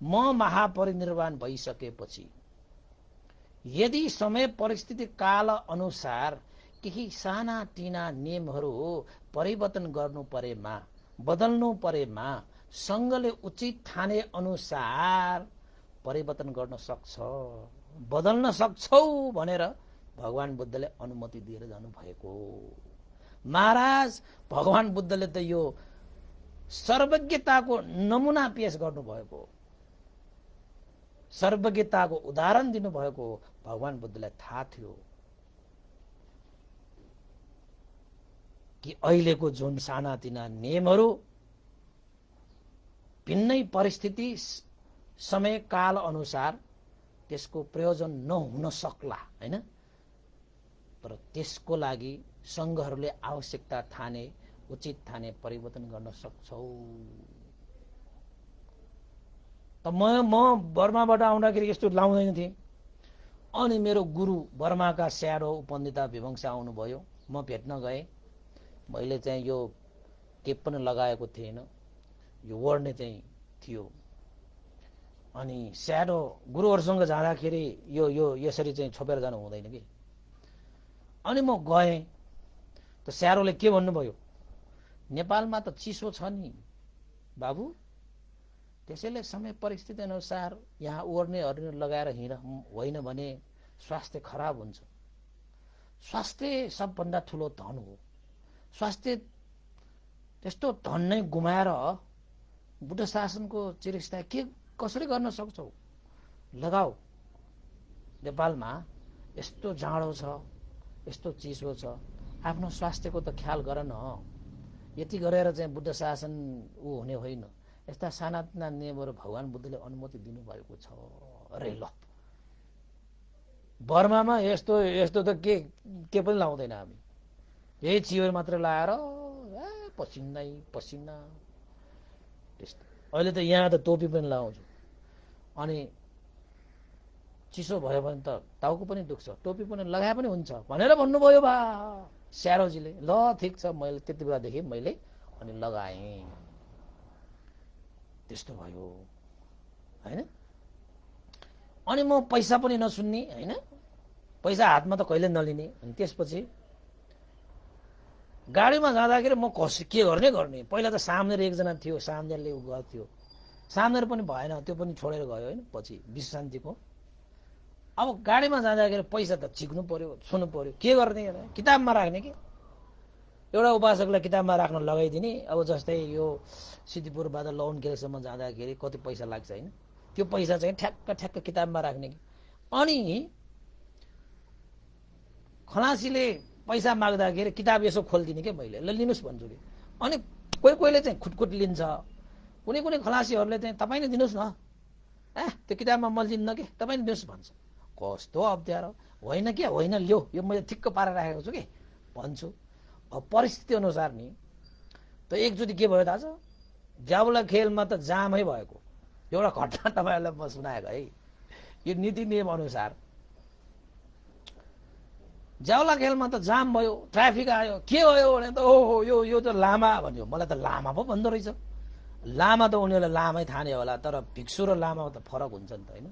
म महापरिनिर्वाण भइसकेपछि यदि समय परिस्थिति काल अनुसार केही साना टिना नियमहरू परिवर्तन गर्नु परेमा, बदल्नु परेमा संघले उचित ठाने अनुसार परिवर्तन गर्न सक्छ, बदल्न सक्छौ भनेर भगवान बुद्धले अनुमति दिएर जानु भएको। महाराज भगवान बुद्धले त यो सर्वज्ञताको नमुना पेश गर्नु भएको, सर्वज्ञताको उदाहरण दिनुभएको भगवान बुद्धलाई थाहा थियो कि अहिलेको जुन सानातिना नियमहरू भिन्नै परिस्थिति समय काल अनुसार त्यसको प्रयोजन नहुन सक्ला हैन, तर त्यसको लागि संघहरूले आवश्यकता ठाने, उचित ठाने परिवर्तन गर्न सक्छौ। त म बर्माबाट आउँदाखेरि यस्तो लाउँदैन थिएँ। अनि मेरो गुरु बर्माका स्याडो उपन्दिता विवंश आउनुभयो, म भेट्न गएँ। मैले चाहिँ यो केप पनि लगाएको थिएन, यो ओढ्ने चाहिँ थियो। अनि स्याडो गुरुहरूसँग जाँदाखेरि यो यो यसरी चाहिँ छोपेर जानु हुँदैन कि। अनि म गएँ त स्याडोले के भन्नुभयो, नेपालमा त चिसो छ नि बाबु, त्यसैले समय परिस्थिति अनुसार यहाँ ओर्ने लगाएर हिँड, होइन भने स्वास्थ्य खराब हुन्छ। स्वास्थ्य सबभन्दा ठुलो धन हो। स्वास्थ्य त्यस्तो धन नै गुमाएर बुद्ध शासनको चिरस्थायी के कसरी गर्न सक्छौ? लगाऊ, नेपालमा यस्तो जाडो छ, यस्तो चिसो छ, आफ्नो स्वास्थ्यको त ख्याल गर न। यति गरेर चाहिँ बुद्ध शासन हुने होइन। यस्ता सानातिना नियमहरू भगवान बुद्धले अनुमति दिनुभएको छ। अरे ल, बर्मामा यस्तो यस्तो त के पनि लाउँदैन हामी, यही चियर मात्र लाएर पसिनै पसिना त्यस्तो। अहिले त यहाँ त टोपी पनि लाउँछु, अनि चिसो भयो भने त टाउको पनि दुख्छ, टोपी पनि लगाए पनि हुन्छ भनेर भन्नुभयो बा स्यारोजीले। ल ठिक छ, मैले त्यति बेलादेखि मैले अनि लगाएँ। त्यस्तो भयो हैन। अनि म पैसा पनि नसुन्ने हैन, पैसा हातमा त कहिले नलिने। अनि त्यसपछि गाडीमा जाँदाखेरि म के गर्ने। पहिला त सामनेर एकजना थियो, सामनेरले उ गर्थ्यो, सामनेर पनि भएन, त्यो पनि छोडेर गयो हैन पछि विश्रान्तिको। अब गाडीमा जाँदाखेरि पैसा त छिक्नु पर्यो, छुनु पर्यो, के गर्ने? किताबमा राख्ने कि एउटा उपासकलाई किताबमा राख्न लगाइदिने। अब जस्तै यो सिद्धिपुरबाट लौनखेलसम्म जाँदाखेरि कति पैसा लाग्छ हैन, त्यो पैसा चाहिँ ठ्याक्क ठ्याक्क किताबमा राख्ने कि। अनि खलासीले पैसा माग्दाखेरि किताब यसो खोलिदिने के मैले, ल लिनुहोस् भन्छु कि। अनि कोही कोहीले चाहिँ खुटखुट लिन्छ, कुनै कुनै खलासीहरूले चाहिँ तपाईँ नै दिनुहोस् न, त्यो किताबमा म लिन्न कि, तपाईँ नै दिनुहोस् भन्छ। कस्तो अप्ठ्यारो। होइन के होइन, ल्यो यो मैले ठिक्क पारेर राखेको छु कि भन्छु। अब परिस्थिति अनुसार नि त एकचोटि के भयो थाहा छ, जाउला खेलमा त जामै भएको एउटा घटना तपाईँहरूलाई म सुनाएको है। यो नीति नियम अनुसार जाउला खेलमा त जाम भयो, ट्राफिक आयो, के भयो भने त ओहो यो त लामा भन्यो। मलाई त लामा पो भन्दो रहेछ। लामा त उनीहरूले लामै ठाने होला, तर भिक्षु र लामा त फरक हुन्छ नि त होइन।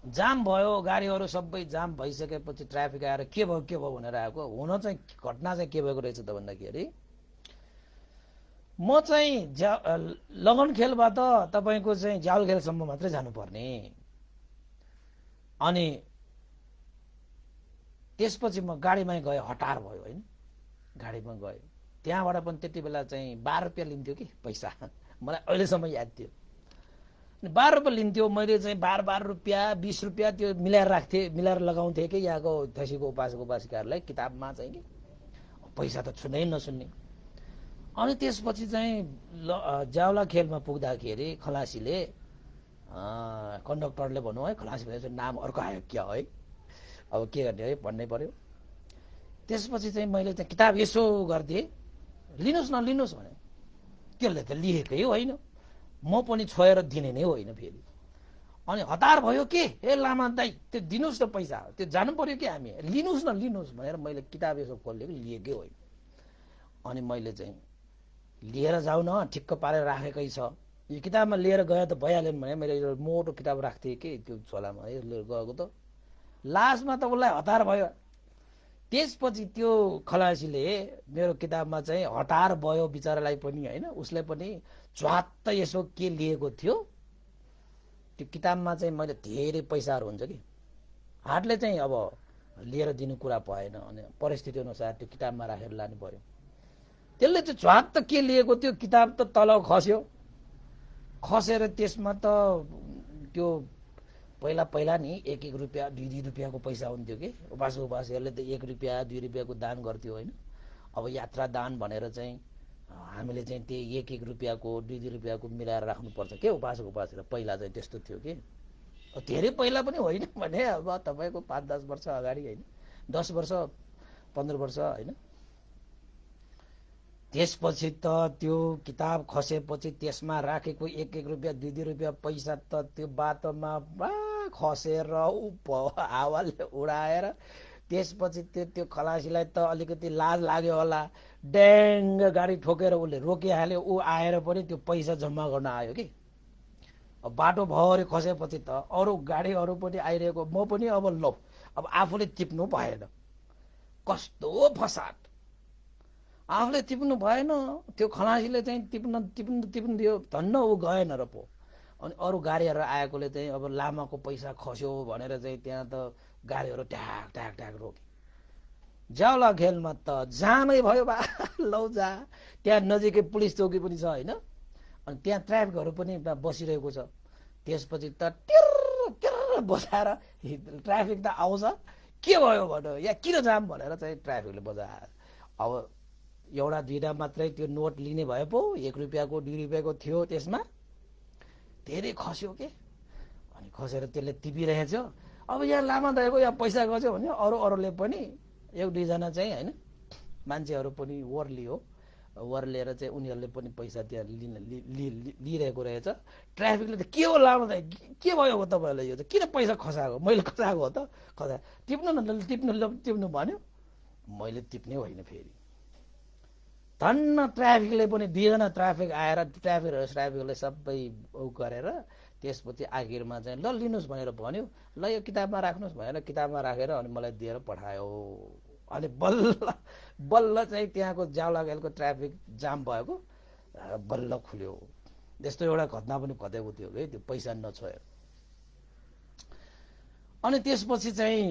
जाम भयो, गाडीहरू सबै जाम भइसकेपछि ट्राफिक आएर के भयो भनेर आएको। हुन चाहिँ घटना चाहिँ के भएको रहेछ त भन्दाखेरि, म चाहिँ लगन खेलबाट तपाईँको चाहिँ ज्याउल खेलसम्म मात्रै जानुपर्ने। अनि त्यसपछि म गाडीमै गएँ, हतार भयो होइन, गाडीमा गएँ। त्यहाँबाट पनि त्यति बेला चाहिँ 12 रुपियाँ लिन्थ्यो कि पैसा, मलाई अहिलेसम्म याद थियो। 12 रुपियाँ लिन्थ्यो। मैले चाहिँ 12 रुपियाँ 20 रुपियाँ त्यो मिलाएर राख्थेँ, मिलाएर लगाउँथेँ कि यहाँको थसीको उपासक उपासिकाहरूलाई किताबमा चाहिँ कि, पैसा त छुनै नसुन्ने। अनि त्यसपछि चाहिँ जाउला खेलमा पुग्दाखेरि खलासीले, कन्डक्टरले भनौँ है, खलासी भनेर नाम अर्को आयो क्या है, अब के गर्ने है भन्नै पर्यो। त्यसपछि चाहिँ मैले चाहिँ किताब यसो गरिदिएँ, लिनुहोस् न लिनुहोस् भने। त्यसले त लिएकै होइन, म पनि छोएर दिने नै होइन फेरि। अनि हतार भयो के, ए लामा दाइ त्यो दिनुहोस् न पैसा, त्यो जानु पर्यो कि हामी, लिनुहोस् न लिनुहोस् भनेर मैले किताब यसो खोलेको, लिएकै होइन। अनि मैले चाहिँ लिएर जाऊ न, ठिक्क पारेर राखेकै छ यो किताबमा लिएर गयो त भइहाल्यो भने मैले यो मोटो किताब राख्थेँ कि त्यो झोलामा लिएर गएको त लास्टमा त उसलाई हतार भयो। त्यसपछि त्यो खलासीले मेरो किताबमा चाहिँ हतार भयो बिचरालाई पनि होइन, उसले पनि झ्वात्त यसो के लिएको थियो त्यो किताबमा चाहिँ मैले धेरै पैसाहरू हुन्छ कि हाटले चाहिँ अब लिएर दिनु कुरा भएन अनि परिस्थिति अनुसार त्यो किताबमा राखेर लानु पर्यो। त्यसले चाहिँ झ्वात्त के लिएको त्यो किताब त तल खस्यो, खसेर त्यसमा त त्यो पहिला पहिला नि 1-1 रुपियाँ 2-2 रुपियाँको पैसा हुन्थ्यो कि उपासहरूले त 1 रुपियाँ 2 रुपियाँको दान गर्थ्यो होइन। अब यात्रा दान भनेर चाहिँ हामीले चाहिँ त्यही 1-1 रुपियाँको 2-2 रुपियाँको मिलाएर राख्नुपर्छ के उपासक पहिला चाहिँ त्यस्तो थियो कि। धेरै पहिला पनि होइन भने अब तपाईँको 5-10 वर्ष अगाडि होइन, 10 वर्ष 15 वर्ष होइन। त्यसपछि त त्यो किताब खसेपछि त्यसमा राखेको 1-1 रुपियाँ 2-2 रुपियाँ पैसा त त्यो बाटोमा खसेर हावाले उडाएर त्यसपछि त्यो खलासीलाई त अलिकति लाज लाग्यो होला, ड्याङ्ग गाडी ठोकेर उसले रोकिहाल्यो। ऊ आएर पनि त्यो पैसा जम्मा गर्न आयो कि। अब बाटो भरि खसेपछि त अरू गाडीहरू पनि आइरहेको, म पनि अब लौ अब आफूले टिप्नु भएन, कस्तो फसाद, आफूले टिप्नु भएन। त्यो खलासीले चाहिँ टिप्नु दियो धन्न ऊ गएन र पो। अनि अरू गाडीहरू आएकोले चाहिँ अब लामाको पैसा खस्यो भनेर चाहिँ त्यहाँ त गाडीहरू ट्याक ट्याक ट्याक रोके। जाउला खेलमा त जामै भयो बा लौ जा। त्यहाँ नजिकै पुलिस चौकी पनि छ होइन, अनि त्यहाँ ट्राफिकहरू पनि बसिरहेको छ। त्यसपछि त टिर टिर बजाएर ट्राफिक त आउँछ, के भयो भन्यो या किन जाम भनेर चाहिँ ट्राफिकले बजाएर। अब एउटा दुईवटा मात्रै त्यो नोट लिने भए पो 1 रुपियाँको 2 रुपियाँको थियो, त्यसमा धेरै खस्यो के। अनि खसेर त्यसले टिपिरहेछ। अब यहाँ लामा दाइको यहाँ पैसा गयो भने अरूले पनि 1-2 जना चाहिँ होइन मान्छेहरू पनि वर लिएर चाहिँ उनीहरूले पनि पैसा त्यहाँ लिइरहेको रहेछ। ट्राफिकले त के हो लामा दाइ के भयो हो तपाईँहरूलाई, यो त किन पैसा खसाएको, मैले खसाएको हो त खसा टिप्नु न टिप्नु भन्यो। मैले टिप्ने होइन फेरि धन्न ट्राफिकले पनि 2 जना ट्राफिक आएर ट्राफिकले सबै उ गरेर त्यसपछि आखिरमा चाहिँ ल लिनुहोस् भनेर भन्यो। ल यो किताबमा राख्नुहोस् भनेर किताबमा राखेर अनि मलाई दिएर पठायो। अनि बल्ल चाहिँ त्यहाँको जावलाखेलको ट्राफिक जाम भएको बल्ल खुल्यो। त्यस्तो एउटा घटना पनि घटेको थियो है त्यो पैसा नछोएर। अनि त्यसपछि चाहिँ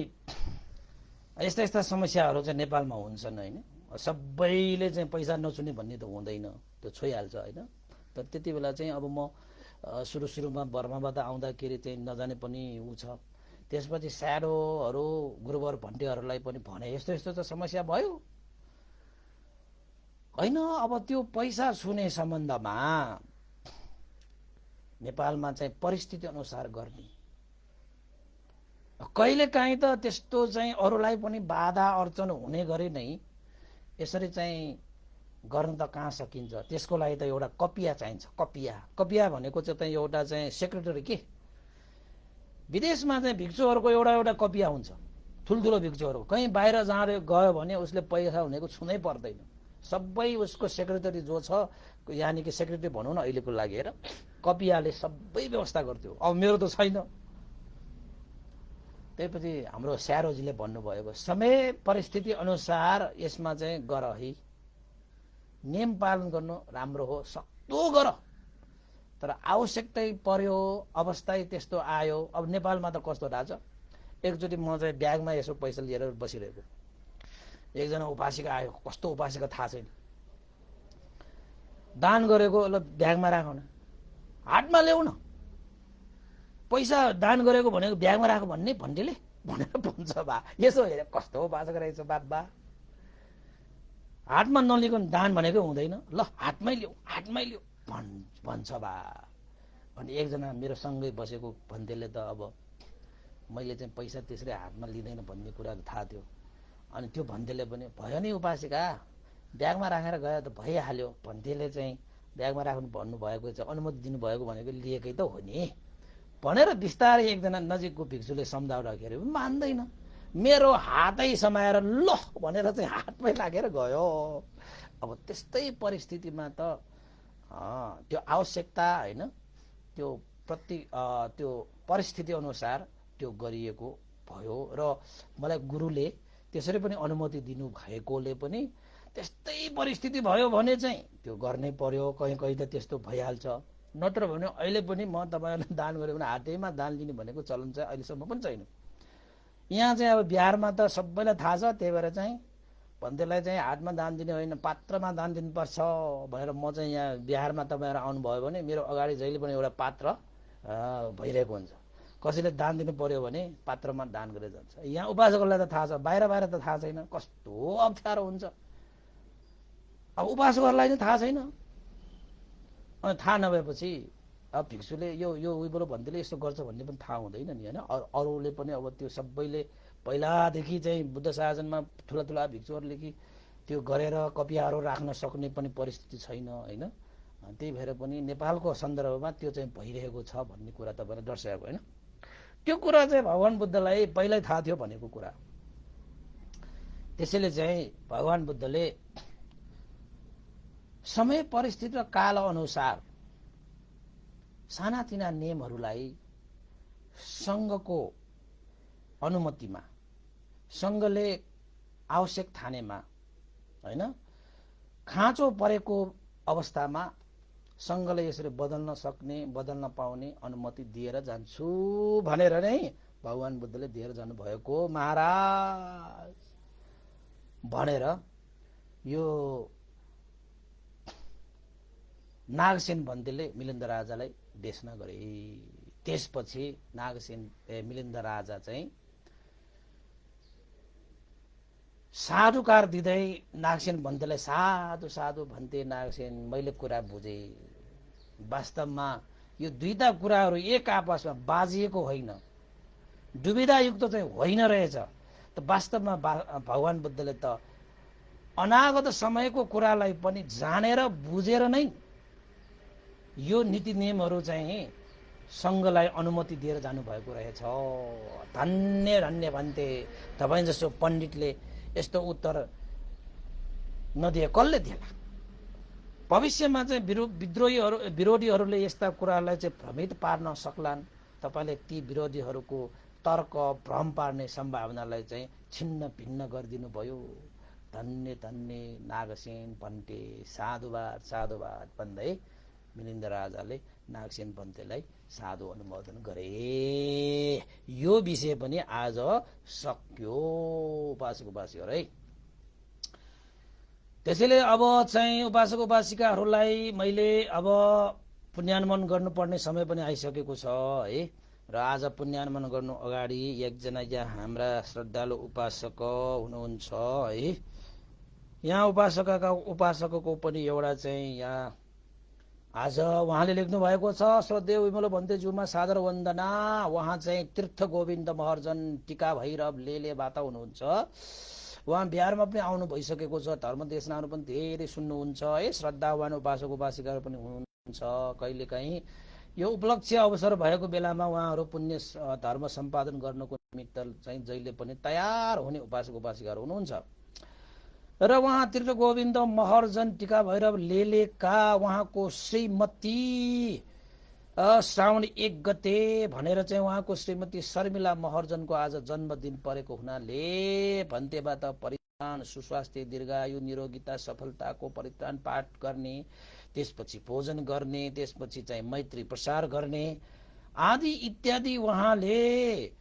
यस्ता समस्याहरू चाहिँ नेपालमा हुन्छन् होइन। सबैले चाहिँ पैसा नछुने भन्ने त हुँदैन, त्यो छोइहाल्छ होइन। तर त्यति बेला चाहिँ अब म सुरुमा बर्माबाट आउँदाखेरि चाहिँ नजाने पनि ऊ छ। त्यसपछि स्याडोहरू गुरुवर भन्टेहरूलाई पनि भने यस्तो त समस्या भयो होइन। अब त्यो पैसा छुने सम्बन्धमा नेपालमा चाहिँ परिस्थिति अनुसार गर्ने, कहिलेकाहीँ त त्यस्तो चाहिँ अरूलाई पनि बाधा अर्चन हुने गरी नै यसरी चाहिँ गर्न त कहाँ सकिन्छ। त्यसको लागि त एउटा कपिया चाहिन्छ। कपिया भनेको चाहिँ एउटा चाहिँ सेक्रेटरी के। विदेशमा चाहिँ भिक्षुहरूको एउटा कपिया हुन्छ, ठुल्ठुलो भिक्षुहरूको। कहीँ बाहिर जाँदै गयो भने उसले पैसा हुनेको छुनै पर्दैन। सबै उसको सेक्रेटरी जो छ यानि कि सेक्रेटरी भनौँ न अहिलेको लागि हेर, कपियाले सबै व्यवस्था गर्थ्यो। अब मेरो त छैन। त्यसपछि हाम्रो स्यारोजीले भन्नुभएको समय परिस्थिति अनुसार यसमा चाहिँ गर है, नियम पालन गर्नु राम्रो हो, सक्दो गर। तर आवश्यकतै पर्यो, अवस्था त्यस्तो आयो। अब नेपालमा त कस्तो रहेछ, एकचोटि म चाहिँ ब्यागमा यसो पैसा लिएर बसिरहेको, एकजना उपासिका आयो। कस्तो उपासिका थाहा छैन, दान गरेको ल ब्यागमा राख न, हातमा ल्याउ न, पैसा दान गरेको भनेको ब्यागमा राख भन्नेले भनेर भन्छ बा। यसो हेरे कस्तो उपासक रहेछ बाबा, हातमा नलिएको दान भनेको हुँदैन, ल हातमै लिऊ भन्छ बा। अनि एकजना मेरो सँगै बसेको भन्देले त अब मैले चाहिँ पैसा त्यसरी हातमा लिँदैन भन्ने कुरा थाहा थियो। अनि त्यो भन्देले पनि भयो नि उपासिका, ब्यागमा राखेर गयो त भइहाल्यो। भन्देले चाहिँ ब्यागमा राख्नु भन्नुभएको चाहिँ अनुमति दिनुभएको भनेको लिएकै त हो नि भनेर बिस्तारै एकजना नजिकको भिक्षुले सम्झाउँदाखेरि मान्दैन। मेरो हातै समाएर ल भनेर चाहिँ हातमै लागेर गयो। अब त्यस्तै परिस्थितिमा त त्यो आवश्यकता होइन, त्यो त्यो परिस्थिति अनुसार त्यो गरिएको भयो। र मलाई गुरुले त्यसरी पनि अनुमति दिनु भएकोले पनि त्यस्तै परिस्थिति भयो भने चाहिँ त्यो गर्नै पर्यो। कहीँ कहीँ त त्यस्तो भइहाल्छ। नत्र भने अहिले पनि म तपाईँहरूलाई दान गरेँ भने हातैमा दान लिने भनेको चलन चाहिँ अहिलेसम्म पनि छैन। यहाँ चाहिँ अब बिहारमा त सबैलाई थाहा छ, त्यही भएर चाहिँ भन्तेलाई चाहिँ हातमा दान दिने होइन, पात्रमा दान दिनुपर्छ भनेर म चाहिँ यहाँ बिहारमा तपाईँहरू आउनुभयो भने मेरो अगाडि जहिले पनि एउटा पात्र भइरहेको हुन्छ। कसैले दान दिनु पर्यो भने पात्रमा दान गरेर जान्छ। यहाँ उपासकहरूलाई त थाहा छ, बाहिर बाहिर त थाहा छैन, कस्तो अप्ठ्यारो हुन्छ। अब उपासकहरूलाई चाहिँ थाहा छैन, अनि थाहा नभएपछि अब भिक्षुले यो उयोबाट भन्दैले यस्तो गर्छ भन्ने पनि थाहा हुँदैन नि होइन। अरूले पनि अब त्यो सबैले पहिलादेखि चाहिँ बुद्ध शासनमा ठुला ठुला भिक्षुहरूले कि त्यो गरेर कपियाहरू राख्न सक्ने पनि परिस्थिति छैन होइन। त्यही भएर पनि नेपालको सन्दर्भमा त्यो चाहिँ भइरहेको छ भन्ने कुरा तपाईँलाई दर्शाएको होइन। त्यो कुरा चाहिँ भगवान बुद्धलाई पहिल्यै थाहा थियो भनेको कुरा। त्यसैले चाहिँ भगवान बुद्धले समय परिस्थिति र काल अनुसार सानातिना नियमहरूलाई सङ्घको अनुमतिमा, सङ्घले आवश्यक ठानेमा होइन, खाँचो परेको अवस्थामा सङ्घले यसरी बदल्न सक्ने, बदल्न पाउने अनुमति दिएर जान्छु भनेर नै भगवान बुद्धले दिएर जानुभएको महाराज भनेर यो नागसेन भन्तेले मिलिन्द राजालाई देशना गरे। त्यसपछि मिलिन्द राजा चाहिँ साधुकार दिँदै नागसेन भन्तेलाई साधु साधु भन्थे। नागसेन मैले कुरा बुझे, वास्तवमा यो दुईटा कुराहरू एक आपसमा बाजिएको होइन, दुविधायुक्त चाहिँ होइन रहेछ। त वास्तवमा भगवान बुद्धले त अनागत समयको कुरालाई पनि जानेर बुझेर नै यो नीति नियमहरू चाहिँ सङ्घलाई अनुमति दिएर जानुभएको रहेछ। धन्य धन्य भन्थे। तपाईँ जस्तो पण्डितले यस्तो उत्तर नदिए कसले दिएला? भविष्यमा चाहिँ विरोधीहरूले यस्ता कुरालाई चाहिँ भ्रमित पार्न सक्लान्। तपाईँले ती विरोधीहरूको तर्क भ्रम पार्ने सम्भावनालाई चाहिँ छिन्न भिन्न गरिदिनु भयो। धन्य धन्य नागसेन भन्ते, साधुवाद साधुवाद भन्दै मिलिन्द राजाले नागसेन भन्तेलाई साधु अनुमोदन गरे। यो विषय पनि आज सक्यो उपासक उपासिकाहरू है। त्यसैले अब चाहिँ उपासक उपासिकाहरूलाई मैले अब पुण्यानुमोदन गर्नुपर्ने समय पनि आइसकेको छ है। र आज पुण्यानुमोदन गर्नु अगाडि एकजना यहाँ हाम्रा श्रद्धालु उपासक हुनुहुन्छ है। यहाँ उपासकको पनि एउटा चाहिँ यहाँ आज उहाँले लेख्नु भएको छ, श्रद्धेय विमल भन्तेज्यूमा सादर वन्दना। उहाँ चाहिँ तीर्थ गोविन्द महर्जन टीका भैरव लेलेबाट हुनुहुन्छ। उहाँ बिहारमा पनि आउनु भइसकेको छ, धर्म देशनाहरू पनि धेरै सुन्नुहुन्छ है। श्रद्धावान उपासक उपासिकाहरू पनि हुनुहुन्छ। कहिलेकाहीँ यो उपलक्ष्य अवसर भएको बेलामा उहाँहरू पुण्य धर्म सम्पादन गर्नको निमित्त चाहिँ जहिले पनि तयार हुने उपासक उपासिकाहरू हुनुहुन्छ। र उहाँ तीर्थ गोविन्द महर्जन टीका भैरव लेलेका उहाँको श्रीमती श्रावण 1 गते भनेर चाहिँ उहाँको श्रीमती शर्मिला महर्जनको आज जन्मदिन परेको हुनाले भन्तेबाट परित्राण, सुस्वास्थ्य, दीर्घायु, निरोगिता, सफलताको परित्राण पाठ गर्ने, त्यसपछि भोजन गर्ने, त्यसपछि चाहिँ मैत्री प्रसार गर्ने आदि इत्यादि उहाँले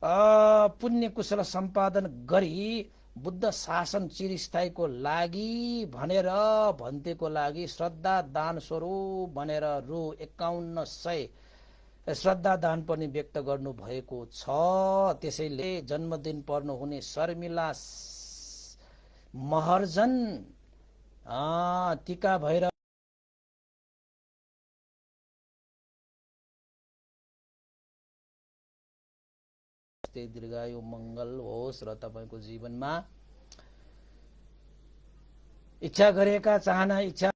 पुण्य कुशल सम्पादन गरी बुद्ध शासन चिरस्थायीको लागि भनेर भन्तेको लागि श्रद्धा दान स्वरूप भनेर रु 5100 श्रद्धा दान पनि व्यक्त गर्नु भएको छ। त्यसैले जन्मदिन पर्नुहुने शर्मिला महर्जन टीका भैरव दीर्घायु मंगल होस् र तपाईको जीवनमा इच्छा गरेका चाहना इच्छा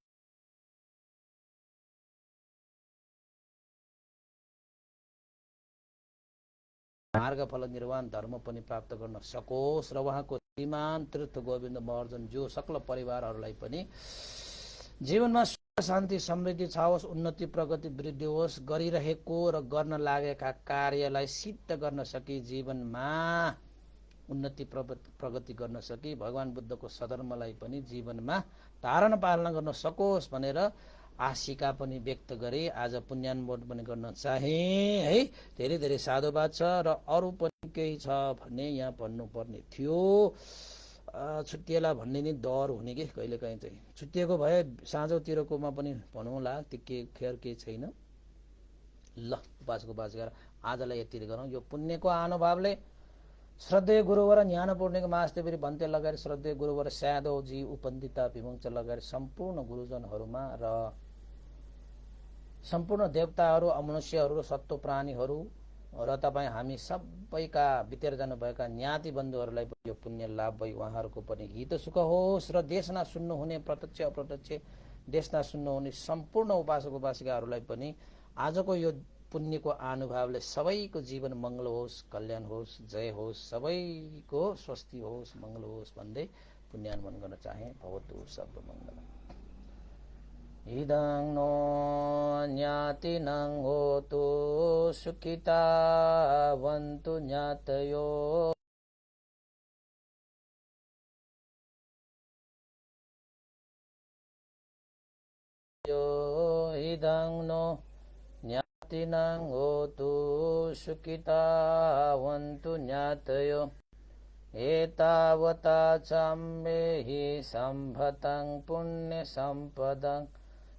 मार्ग फल निर्वाण धर्म पनि प्राप्त गर्न सकोस् र उहाँको श्रीमान तीर्थ गोविन्द महर्जन जो सकल परिवारहरूलाई पनि जीवनमा शान्ति समृद्धि छाओस्, उन्नति प्रगति वृद्धि होस्, गरिरहेको र गर्न लागेका कार्यलाई सिद्ध गर्न सकी, जीवनमा उन्नति प्रगति गर्न सकी, भगवान बुद्धको सधर्मलाई पनि जीवनमा धारण पालना गर्न सकोस् भनेर आशिका पनि व्यक्त गरे। आज पुण्यानुमोदन पनि गर्न चाहे है। धेरै धेरै साधुवाद छ र अरू पनि केही छ भने यहाँ भन्नुपर्ने थियो। छुट्टिएला भन्ने नि डर हुने कि कहिलेकाहीँ चाहिँ छुट्टिएको भए साँझौतिरकोमा पनि भनौँला, त्यो के खेर केही छैन। ल उपासको उपासिका आजलाई यति गरौँ। यो पुण्यको अनुभावले श्रद्धेय गुरुवर ज्ञानपूर्णिको महास्तेवरी भन्ते लगायत श्रद्धेय गुरुवर स्यादौजी उपन्दिता विमंच लगायत सम्पूर्ण गुरुजनहरूमा र सम्पूर्ण देवताहरू, अमनुष्यहरू र सत्व प्राणीहरू र तपाईँ हामी सबैका बितेर जानुभएका ज्ञाति बन्धुहरूलाई यो पुण्य लाभ भई उहाँहरूको पनि हित सुख होस् र देशना सुन्नुहुने प्रत्यक्ष अप्रत्यक्ष देशना सुन्नुहुने सम्पूर्ण उपासक उपासिकाहरूलाई पनि आजको यो पुण्यको अनुभवले सबैको जीवन मङ्गल होस्, कल्याण होस्, जय होस्, सबैको स्वस्ति होस्, मङ्गल होस् भन्दै पुण्यानुमोदन गर्न चाहे। भवतु सर्वमङ्गलम्। इदं नो ज्ञातिनं होतु सुखिता वन्तु ज्ञातयो। इदं नो ज्ञातिनं होतु सुखिता वन्तु ज्ञातयो। एतावता चाम्बेहि सम्भतं पुण्यसम्पदं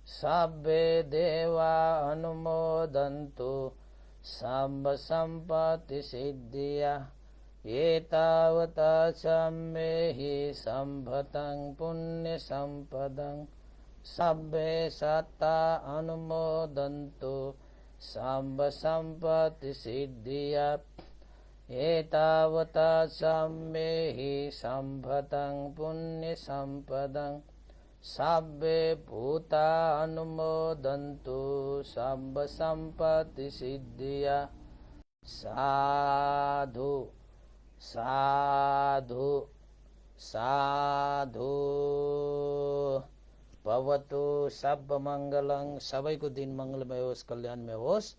साब्बे देवा अनुमोदन्तु साम्ब सम्पत्ति सिद्धिया। एतावता चाम्बेहि सम्भतं पुण्यसम्पदं साब्बे सत्ता अनुमोदन्तु साम्ब सम्पत्ति सिद्धिया। एतावता साम्बेहि सम्भतं पुण्यसम्पदं साब्बे भूता अनुमोदन्तु साम्ब सम्पत्ति सिद्धिया। साधु साधु साधु। भवतु सब मङ्गलं। सबैको दिन मङ्गलमय होस्, कल्याणमय होस्।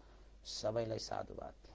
सबैलाई साधुवाद।